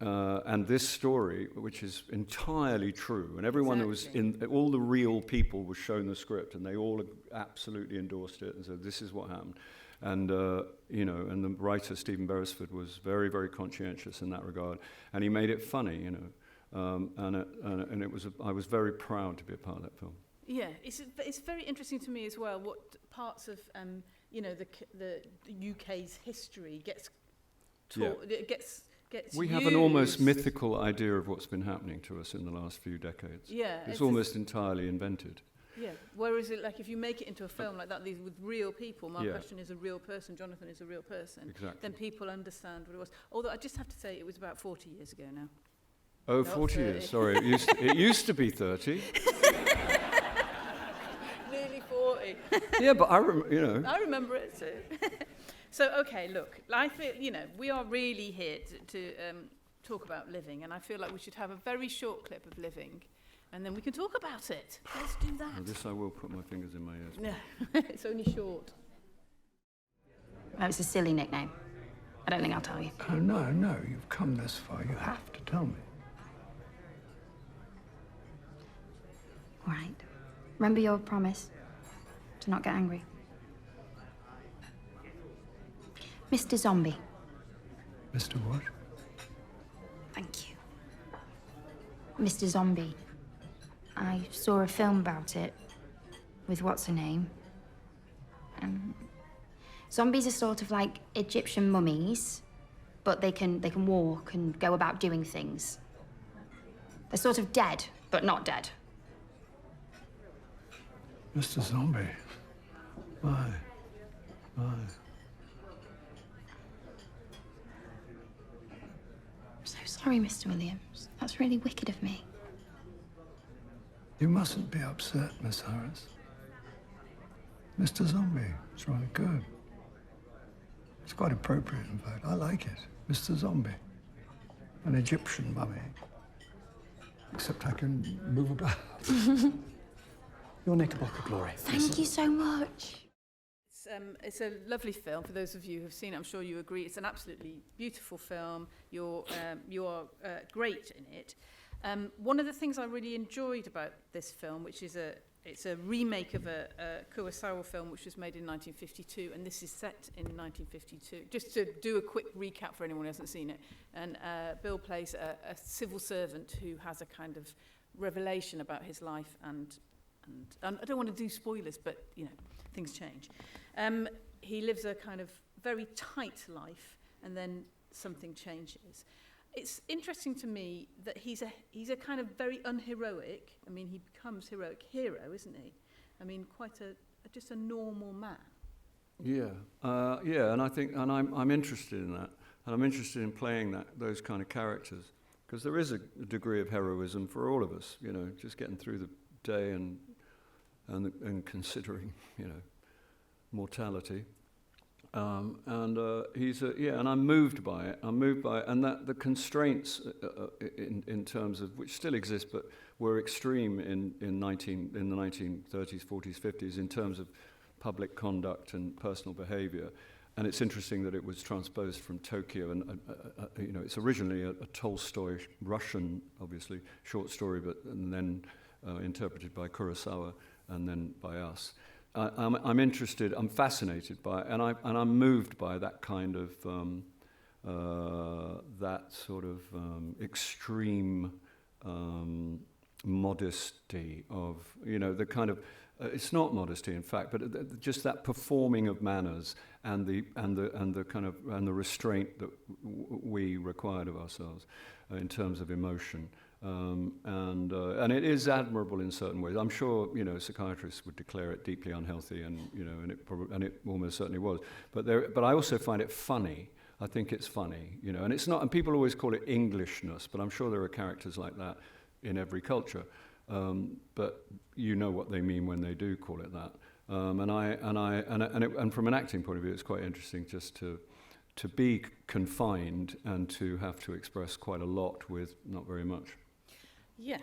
And this story, which is entirely true, and everyone that was all the real people was shown the script, and they all absolutely endorsed it and said, this is what happened. And and the writer Stephen Beresford was very, very conscientious in that regard, and he made it funny, and it was. I was very proud to be a part of that film. Yeah, it's very interesting to me as well. What parts of the UK's history gets taught, gets. We have an almost mythical idea of what's been happening to us in the last few decades. Yeah, it's almost entirely invented. Yeah, whereas if you make it into a film like that, these with real people, Mark Ashton is a real person, Jonathan is a real person, then people understand what it was. Although I just have to say, it was about 40 years ago now. Oh, not 40 years, sorry. It used to be 30. Nearly 40. Yeah, but I remember it too. So, okay, look, I feel, we are really here to talk about living, and I feel like we should have a very short clip of living, and then we can talk about it. Let's do that. Well, this I will put my fingers in my ears. No, it's only short. Oh, it's a silly nickname. I don't think I'll tell you. Oh, no, you've come this far. You have to tell me. All right. Remember your promise to not get angry. Mr. Zombie. Mr. what? Thank you. Mr. Zombie. I saw a film about it with what's-her-name. Zombies are sort of like Egyptian mummies, but they can walk and go about doing things. They're sort of dead, but not dead. Mr. Zombie. Why? I'm so sorry, Mr. Williams. That's really wicked of me. You mustn't be upset, Miss Harris. Mr. Zombie, it's rather good. It's quite appropriate, in fact. I like it. Mr. Zombie. An Egyptian mummy. Except I can move about. Your Knickerbocker Glory. Thank you so much. It's a lovely film. For those of you who've seen it, I'm sure you agree. It's an absolutely beautiful film. You're great in it. One of the things I really enjoyed about this film, which is it's a remake of a Kurosawa film which was made in 1952, and this is set in 1952. Just to do a quick recap for anyone who hasn't seen it, and Bill plays a civil servant who has a kind of revelation about his life, and I don't want to do spoilers, but you know, things change. He lives a kind of very tight life, and then something changes. It's interesting to me that he's a kind of very unheroic. I mean, he becomes heroic hero, isn't he? I mean, quite just a normal man. Yeah, and I think, and I'm interested in that, and I'm interested in playing those kind of characters, because there is a degree of heroism for all of us. You know, just getting through the day and considering, you know, mortality. And I'm moved by it. And that the constraints in terms of, which still exist, but were extreme in the 1930s, 40s, 50s in terms of public conduct and personal behavior. And it's interesting that it was transposed from Tokyo, and you know, it's originally a Tolstoy Russian, obviously, short story, and then interpreted by Kurosawa and then by us. I'm interested, I'm fascinated by it, and I'm moved by that kind of, that sort of extreme modesty of, you know, the kind of, it's not modesty in fact, but just that performing of manners and the kind of, and the restraint that we required of ourselves in terms of emotion. And it is admirable in certain ways. I'm sure, you know, psychiatrists would declare it deeply unhealthy, and you know, and it almost certainly was. But I also find it funny. I think it's funny, you know, and it's not. And people always call it Englishness, but I'm sure there are characters like that in every culture. But you know what they mean when they do call it that. And from an acting point of view, it's quite interesting just to be confined and to have to express quite a lot with not very much. Yeah,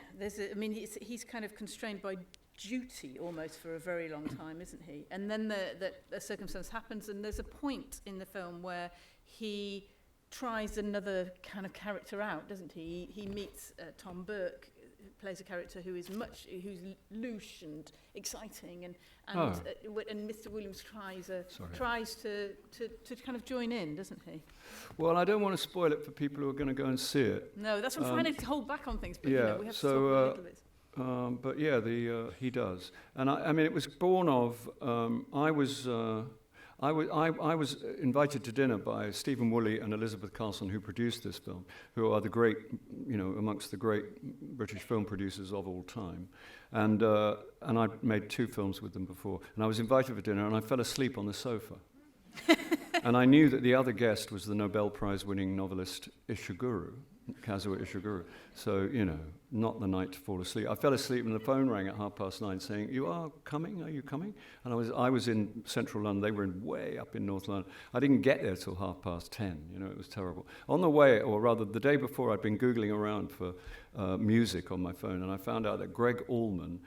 he's kind of constrained by duty almost for a very long time, isn't he? And then the circumstance happens, and there's a point in the film where he tries another kind of character out, doesn't he? He meets Tom Burke, who plays a character who's loose and exciting, and Mr. Williams tries to kind of join in, doesn't he? Well, I don't want to spoil it for people who are going to go and see it. No, that's what I'm trying to hold back on things, but yeah, you know, we have to talk a little bit. But yeah, he does, and I mean, it was born of. I was invited to dinner by Stephen Woolley and Elizabeth Carlson, who produced this film, who are the great, you know, amongst the great British film producers of all time, and I'd made 2 films with them before, and I was invited for dinner, and I fell asleep on the sofa. And I knew that the other guest was the Nobel Prize-winning novelist Kazuo Ishiguro. So, you know, not the night to fall asleep. I fell asleep and the phone rang at 9:30 saying, "You are coming? Are you coming?" And I was in central London. They were way up in North London. I didn't get there till 10:30. You know, it was terrible. On the way, or rather the day before, I'd been Googling around for music on my phone, and I found out that Greg Allman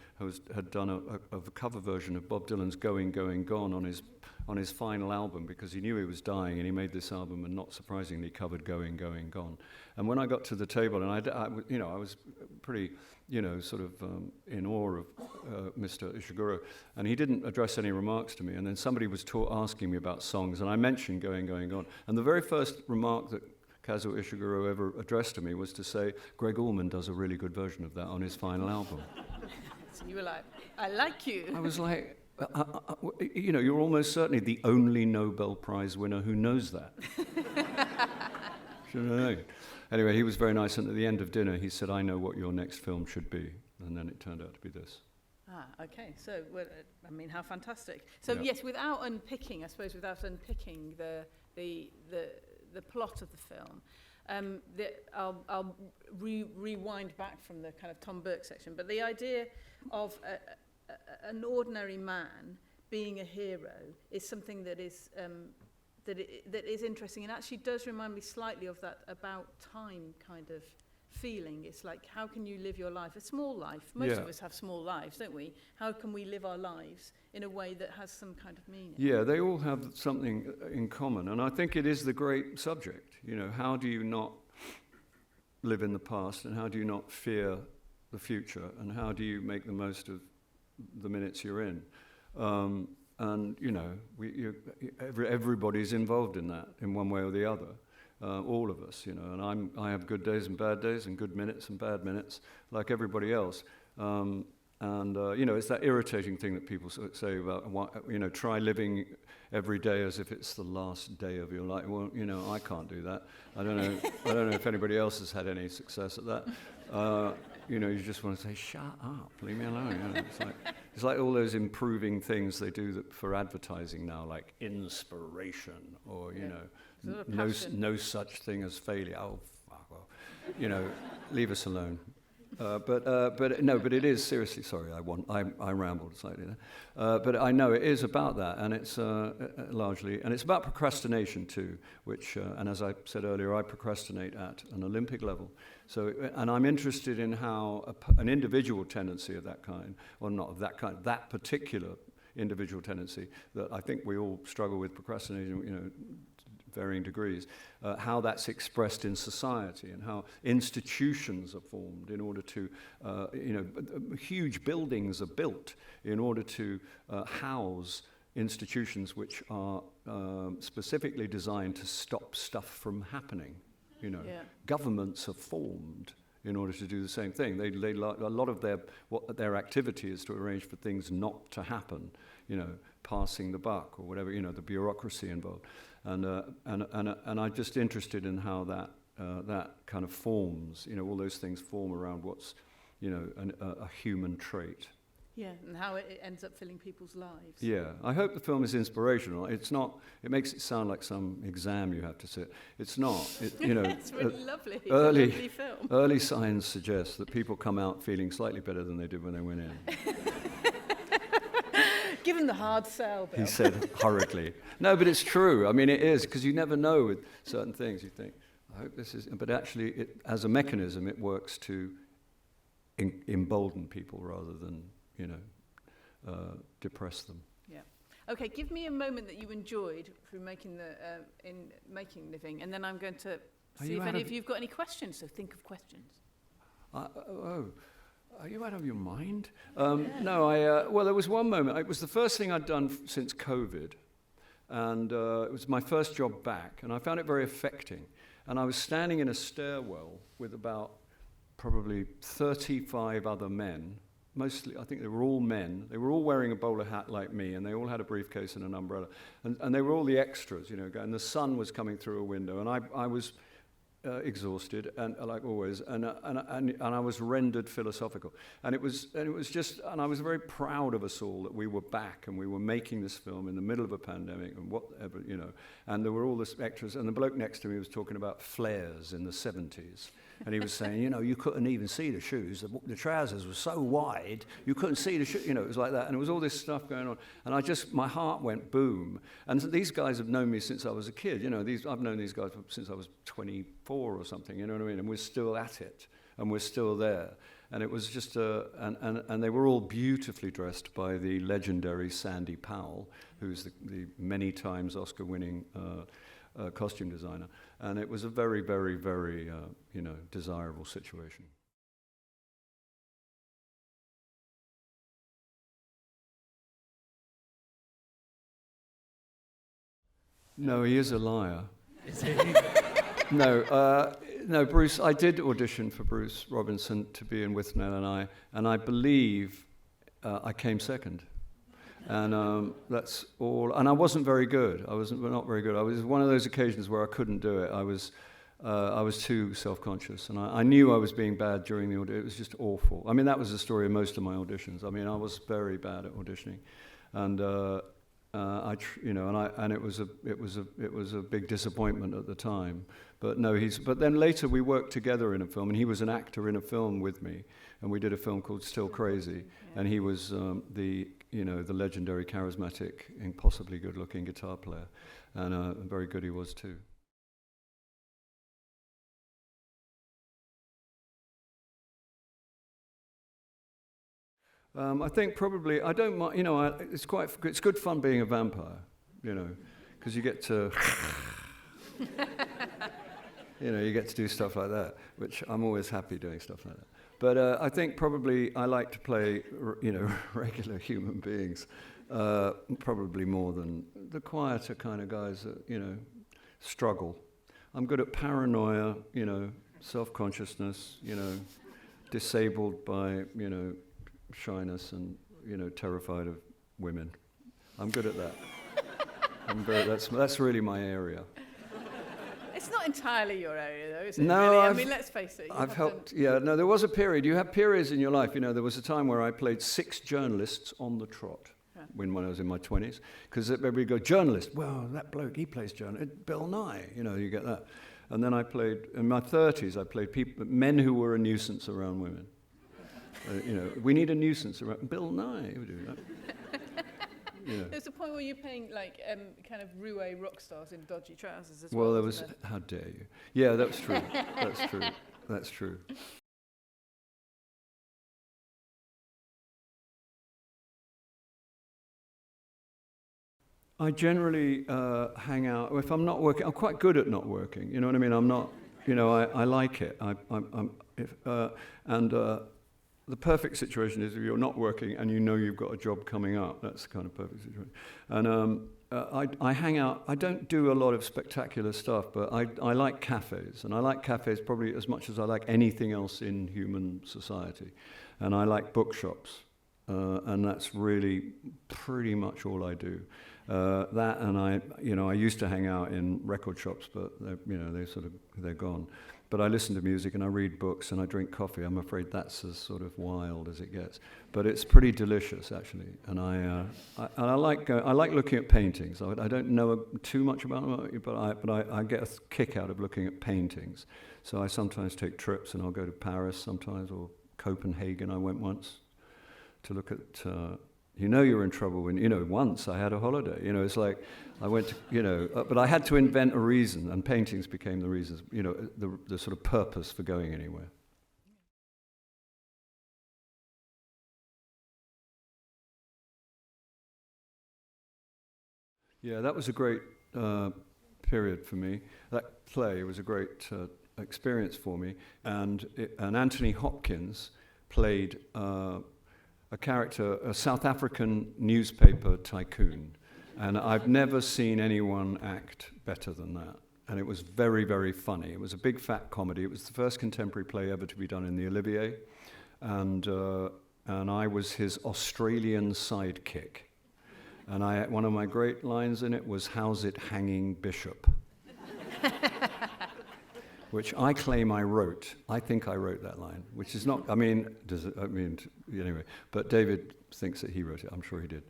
had done a cover version of Bob Dylan's "Going, Going, Gone" on his final album, because he knew he was dying, and he made this album and not surprisingly covered "Going, Going, Gone." And when I got to the table, and I was pretty, you know, sort of in awe of Mr. Ishiguro, and he didn't address any remarks to me, and then somebody was asking me about songs, and I mentioned "Going, Going, Gone," and the very first remark that Kazuo Ishiguro ever addressed to me was to say, "Greg Allman does a really good version of that on his final album." So you were like, "I like you." I was like, you know, you're almost certainly the only Nobel Prize winner who knows that. Anyway, he was very nice, and at the end of dinner, he said, "I know what your next film should be," and then it turned out to be this. Okay. So, well, I mean, how fantastic. So, yes, without unpicking the the plot of the film. I'll rewind back from the kind of Tom Burke section, but the idea of an ordinary man being a hero is something that is that is interesting, and actually does remind me slightly of that about time kind of feeling. It's like, how can you live your life, a small life? Most of us have small lives, don't we? How can we live our lives in a way that has some kind of meaning? Yeah, they all have something in common, and I think it is the great subject. You know, how do you not live in the past, and how do you not fear the future, and how do you make the most of the minutes you're in? And you know, everybody's involved in that in one way or the other. All of us, you know, and I have good days and bad days, and good minutes and bad minutes, like everybody else. You know, it's that irritating thing that people say about, you know, try living every day as if it's the last day of your life. Well, you know, I can't do that. I don't know if anybody else has had any success at that. You know, you just want to say, shut up, leave me alone. You know, it's like all those improving things they do for advertising now, like inspiration, or, you know, no such thing as failure. Oh, fuck, well, you know, leave us alone. But it is seriously. Sorry, I rambled slightly there. But I know it is about that, and it's largely, and it's about procrastination too. Which, and as I said earlier, I procrastinate at an Olympic level. So, and I'm interested in how an individual tendency of that kind, or not of that kind, that particular individual tendency that I think we all struggle with procrastination, you know, varying degrees, how that's expressed in society, and how institutions are formed in order to, you know, huge buildings are built in order to house institutions which are specifically designed to stop stuff from happening. You know, governments are formed in order to do the same thing. A lot of their activity is to arrange for things not to happen. You know, passing the buck or whatever. You know, the bureaucracy involved. And I'm just interested in how that kind of forms. You know, all those things form around what's, you know, a human trait. Yeah, and how it ends up filling people's lives. Yeah, I hope the film is inspirational. It's not. It makes it sound like some exam you have to sit. It's not. You know, it's really lovely. It's a lovely film. Early signs suggest that people come out feeling slightly better than they did when they went in. Give him the hard sell, Bill. He said hurriedly. No, but it's true. I mean, it is, because you never know with certain things. You think, I hope this is... But actually, as a mechanism, it works to embolden people rather than, you know, depress them. Yeah. Okay, give me a moment that you enjoyed through making in making Living, and then I'm going to see if any of you've got any questions, so think of questions. Are you out of your mind? No, well, there was one moment. It was the first thing I'd done since COVID, and it was my first job back, and I found it very affecting. And I was standing in a stairwell with about probably 35 other men. Mostly, I think they were all men. They were all wearing a bowler hat like me, and they all had a briefcase and an umbrella. And they were all the extras, you know, and the sun was coming through a window, and I was... exhausted, and like always, and I was rendered philosophical, and it was just, and I was very proud of us all that we were back and we were making this film in the middle of a pandemic and whatever, you know, and there were all these extras, and the bloke next to me was talking about flares in the 70s, and he was saying, you know, you couldn't even see the shoes, the trousers were so wide, you couldn't see the shoes, you know, it was like that, and it was all this stuff going on, and my heart went boom, and these guys have known me since I was a kid, you know, I've known these guys since I was 24 or something, you know what I mean, and we're still at it, and we're still there, and it was just, and they were all beautifully dressed by the legendary Sandy Powell, who's the many times Oscar-winning costume designer, and it was a very, very, very, you know, desirable situation. No, he is a liar. Is he? No, Bruce, I did audition for Bruce Robinson to be in Withnail and I believe I came second. And that's all. And I wasn't very good. I was not very good. I was one of those occasions where I couldn't do it. I was too self-conscious, and I knew I was being bad during the audition. It was just awful. I mean, that was the story of most of my auditions. I mean, I was very bad at auditioning, and And it was a big disappointment at the time. But no, but then later we worked together in a film, and he was an actor in a film with me, and we did a film called Still Crazy, and he was the legendary, charismatic, impossibly good-looking guitar player, and very good he was too. I think probably, I don't mind, it's good fun being a vampire, because you get to, you get to do stuff like that, which I'm always happy doing stuff like that. But I think probably I like to play, regular human beings, probably more than the quieter kind of guys that, struggle. I'm good at paranoia, self-consciousness, disabled by, shyness and, terrified of women. I'm good at that. That's really my area. It's not entirely your area, though, is it? No, really? I mean, let's face it. I've helped. Yeah, no, there was a period. You have periods in your life. There was a time where I played 6 journalists on the trot when I was in my 20s, because everybody go, journalist. Well, that bloke, he plays journalist. Bill Nighy, you get that. And then I played in my 30s. I played men who were a nuisance around women. We need a nuisance around. Bill Nighy would do that. There's a point where you're playing kind of roue rock stars in dodgy trousers as well. Well, there was. How dare you? Yeah, that's true. That's true. That's true. I generally hang out. If I'm not working, I'm quite good at not working. You know what I mean? I'm not. I like it. The perfect situation is if you're not working and you've got a job coming up. That's the kind of perfect situation. And I hang out. I don't do a lot of spectacular stuff, but I like cafes. And I like cafes probably as much as I like anything else in human society. And I like bookshops. And that's really pretty much all I do. That and I used to hang out in record shops, but they're gone. But I listen to music and I read books and I drink coffee. I'm afraid that's as sort of wild as it gets, but it's pretty delicious actually. And I like looking at paintings. I don't know too much about them, but I get a kick out of looking at paintings. So I sometimes take trips and I'll go to Paris sometimes or Copenhagen. I went once to look at. You're in trouble when, once I had a holiday. It's like I went to, but I had to invent a reason, and paintings became the reasons, the sort of purpose for going anywhere. Yeah, that was a great period for me. That play was a great experience for me, and Anthony Hopkins played a character, a South African newspaper tycoon. And I've never seen anyone act better than that. And it was very, very funny. It was a big fat comedy. It was the first contemporary play ever to be done in the Olivier. And I was his Australian sidekick. And one of my great lines in it was, "How's it hanging, Bishop?" Which I claim I wrote. I think I wrote that line, which is not, anyway. But David thinks that he wrote it. I'm sure he did.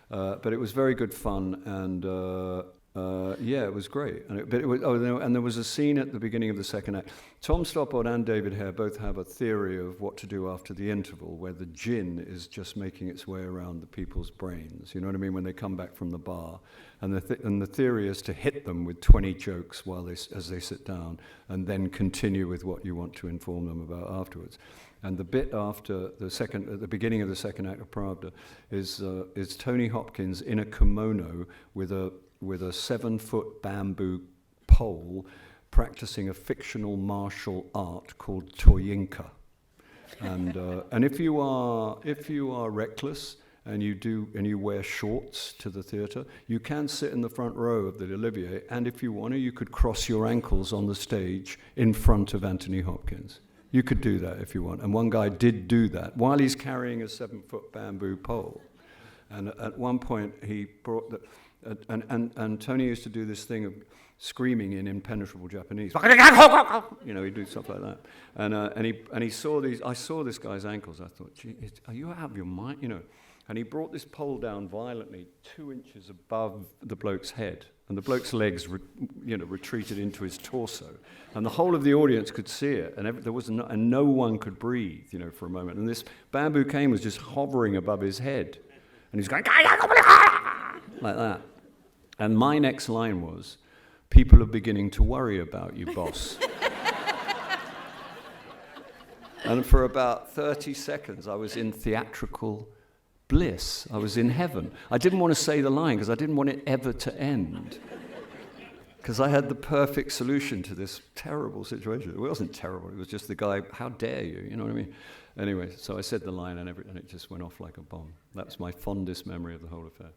But it was very good fun, and it was great. And there was a scene at the beginning of the second act. Tom Stoppard and David Hare both have a theory of what to do after the interval, where the gin is just making its way around the people's brains. You know what I mean? When they come back from the bar. And the theory is to hit them with 20 jokes as they sit down, and then continue with what you want to inform them about afterwards. And the bit after at the beginning of the second act of Pravda, is Tony Hopkins in a kimono with a 7-foot bamboo pole, practicing a fictional martial art called Toyinka. And if you are reckless, and you wear shorts to the theatre, you can sit in the front row of the Olivier, and if you want to, you could cross your ankles on the stage in front of Anthony Hopkins. You could do that if you want. And one guy did do that while he's carrying a 7-foot bamboo pole. And at one point, he brought and Tony used to do this thing of screaming in impenetrable Japanese. He'd do stuff like that. And he saw these. I saw this guy's ankles. I thought, gee, are you out of your mind? And he brought this pole down violently 2 inches above the bloke's head. And the bloke's legs retreated into his torso. And the whole of the audience could see it. And no one could breathe, for a moment. And this bamboo cane was just hovering above his head. And he's going, like that. And my next line was, "People are beginning to worry about you, boss." And for about 30 seconds, I was in theatrical bliss. I was in heaven. I didn't want to say the line because I didn't want it ever to end. Because I had the perfect solution to this terrible situation. It wasn't terrible. It was just the guy, how dare you? You know what I mean? Anyway, so I said the line and it just went off like a bomb. That was my fondest memory of the whole affair.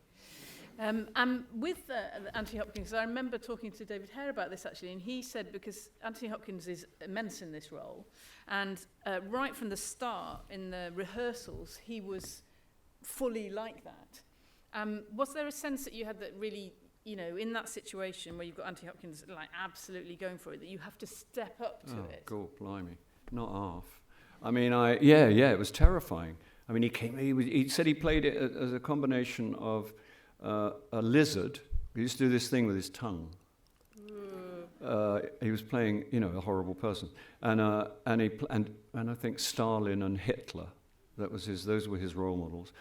And with Anthony Hopkins, I remember talking to David Hare about this actually, and he said because Anthony Hopkins is immense in this role, and right from the start in the rehearsals, he was fully like that. Was there a sense that you had that really, in that situation where you've got Anthony Hopkins like absolutely going for it, that you have to step up to it? Oh, God, blimey, not half. I mean, it was terrifying. I mean, he said he played it as a combination of a lizard. He used to do this thing with his tongue. He was playing, a horrible person, and I think Stalin and Hitler. Those were his role models.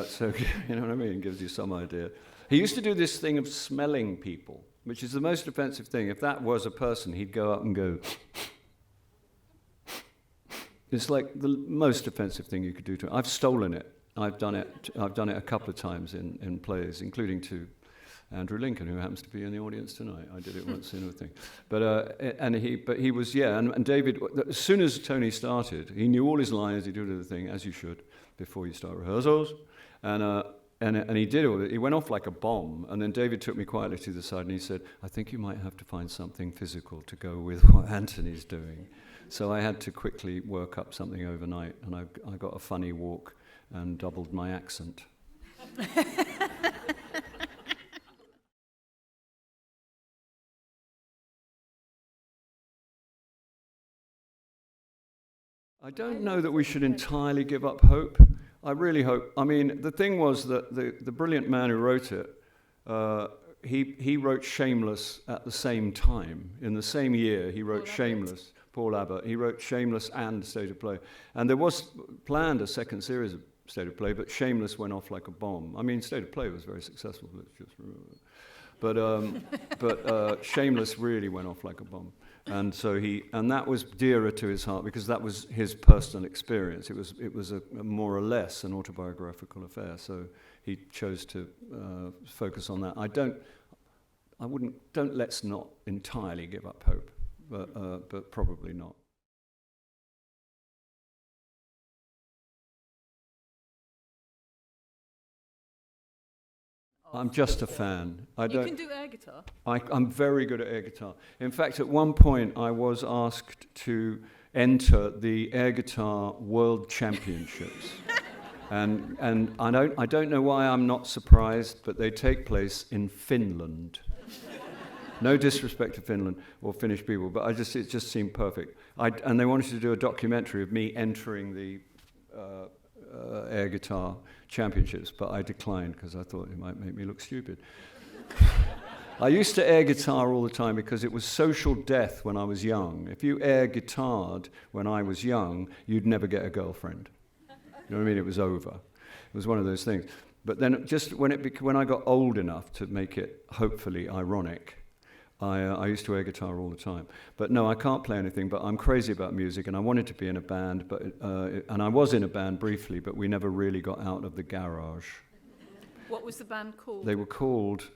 So you know what I mean? It gives you some idea. He used to do this thing of smelling people, which is the most offensive thing. If that was a person, he'd go up and go. It's like the most offensive thing you could do to him. I've stolen it. I've done it a couple of times in plays, including to Andrew Lincoln, who happens to be in the audience tonight. I did it once in a thing. But he was, and David, as soon as Tony started, he knew all his lines, he did everything, as you should, before you start rehearsals. And he did all it. He went off like a bomb. And then David took me quietly to the side and he said, "I think you might have to find something physical to go with what Anthony's doing." So I had to quickly work up something overnight, and I got a funny walk and doubled my accent. I don't know that we should entirely give up hope. I really hope. I mean, the thing was that the brilliant man who wrote it, he wrote Shameless at the same time. In the same year, he wrote Shameless. Paul Abbott. He wrote Shameless and State of Play. And there was planned a second series of State of Play, but Shameless went off like a bomb. I mean, State of Play was very successful, let's just remember that. But Shameless really went off like a bomb. And so that was dearer to his heart because that was his personal experience. It was a more or less an autobiographical affair. So he chose to focus on that. Let's not entirely give up hope, but probably not. I'm just a fan. You can do air guitar. I'm very good at air guitar. In fact, at one point, I was asked to enter the air guitar world championships. and I don't know why I'm not surprised, but they take place in Finland. No disrespect to Finland or Finnish people, but it just seemed perfect. And they wanted to do a documentary of me entering the air guitar championships, but I declined because I thought it might make me look stupid. I used to air guitar all the time because it was social death when I was young. If you air guitared when I was young, you'd never get a girlfriend. You know what I mean? It was over. It was one of those things. But then just when I got old enough to make it hopefully ironic, I used to air guitar all the time. But no, I can't play anything, but I'm crazy about music, and I wanted to be in a band, and I was in a band briefly, but we never really got out of the garage. What was the band called? They were called,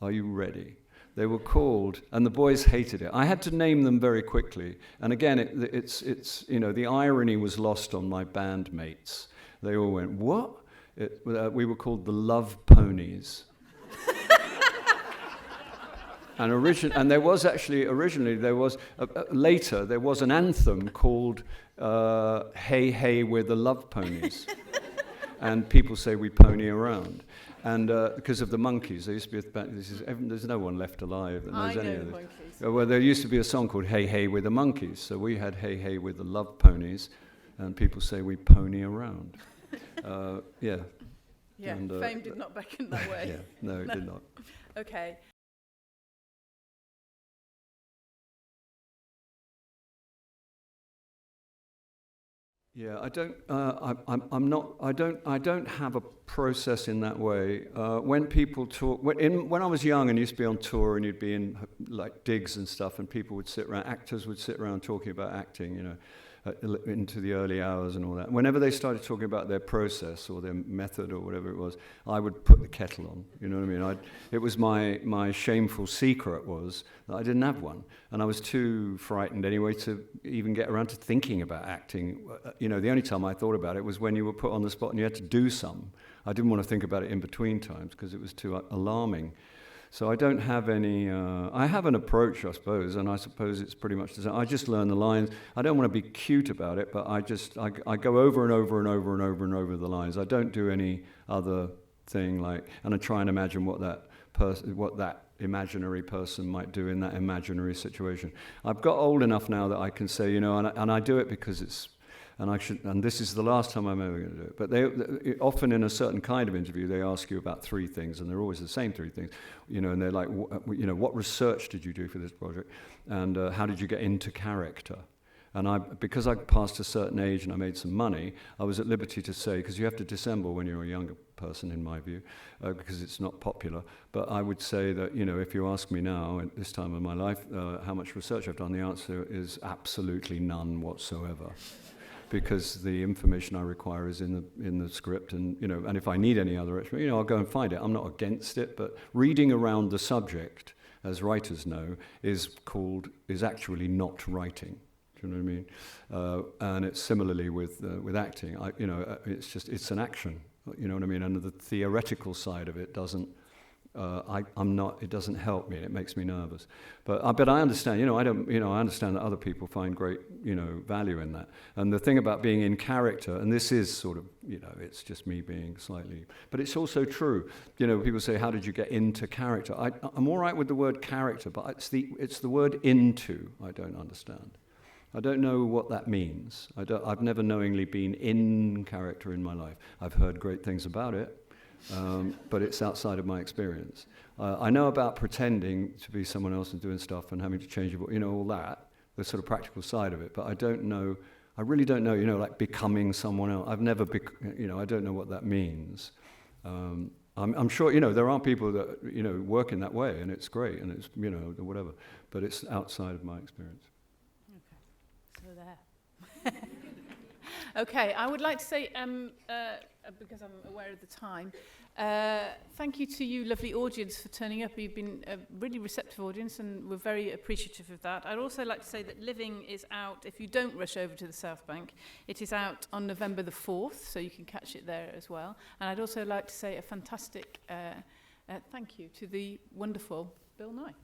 are you ready? They were called, and the boys hated it. I had to name them very quickly, and again, it's the irony was lost on my bandmates. They all went, what? We were called the Love Ponies. And there was actually, originally, later, there was an anthem called Hey, Hey, We're the Love Ponies. And people say we pony around. And because of the monkeys, there used to be there's no one left alive that knows any of this. Well, there used to be a song called Hey, Hey, We're the Monkeys. So we had Hey, Hey, We're the Love Ponies. And people say we pony around. Yeah, Yeah, And, fame did not beckon that way. Yeah, no, it did not. Okay. Yeah, I don't. I'm not. I don't have a process in that way. When people talk, when I was young and used to be on tour, and you'd be in like digs and stuff, and people would sit around, actors would sit around talking about acting, you know, into the early hours and all that. Whenever they started talking about their process or their method or whatever it was, I would put the kettle on. You know what I mean? It was my shameful secret was that I didn't have one, and I was too frightened anyway to even get around to thinking about acting. You know, the only time I thought about it was when you were put on the spot and you had to do some. I didn't want to think about it in between times because it was too alarming. So I don't have any, I have an approach, I suppose, and I suppose it's pretty much the same. I just learn the lines. I don't want to be cute about it, but I go over and over and over and over and over the lines. I don't do any other thing like, and I try and imagine what that imaginary person might do in that imaginary situation. I've got old enough now that I can say, you know, and I do it because it's, and this is the last time I'm ever going to do it. But they often in a certain kind of interview, they ask you about 3 things, and they're always the same 3 things, you know. And they're like, you know, what research did you do for this project, and how did you get into character? And because I passed a certain age and I made some money, I was at liberty to say, because you have to dissemble when you're a younger person, in my view, because it's not popular. But I would say that, you know, if you ask me now, at this time of my life, how much research I've done, the answer is absolutely none whatsoever. Because the information I require is in the script, and you know, and if I need any other, you know, I'll go and find it. I'm not against it, but reading around the subject, as writers know, is actually not writing. Do you know what I mean? And it's similarly with acting. You know, it's an action. You know what I mean? And the theoretical side of it doesn't. It doesn't help me. It makes me nervous. But I understand. You know, I understand that other people find great, you know, value in that. And the thing about being in character, and this is sort of, you know, it's just me being slightly, but it's also true. You know, people say, how did you get into character? I'm all right with the word character, but it's the word into I don't understand. I don't know what that means. I've never knowingly been in character in my life. I've heard great things about it. But it's outside of my experience. I know about pretending to be someone else and doing stuff and having to change your voice, you know, all that, the sort of practical side of it. But I really don't know, you know, like becoming someone else. I've never, you know, I don't know what that means. I'm sure, you know, there are people that, you know, work in that way, and it's great, and it's, you know, whatever. But it's outside of my experience. Okay, so there. Okay, I would like to say, because I'm aware of the time, thank you to you, lovely audience, for turning up. You've been a really receptive audience, and we're very appreciative of that. I'd also like to say that Living is out, if you don't rush over to the South Bank, it is out on November the 4th, so you can catch it there as well. And I'd also like to say a fantastic thank you to the wonderful Bill Nighy.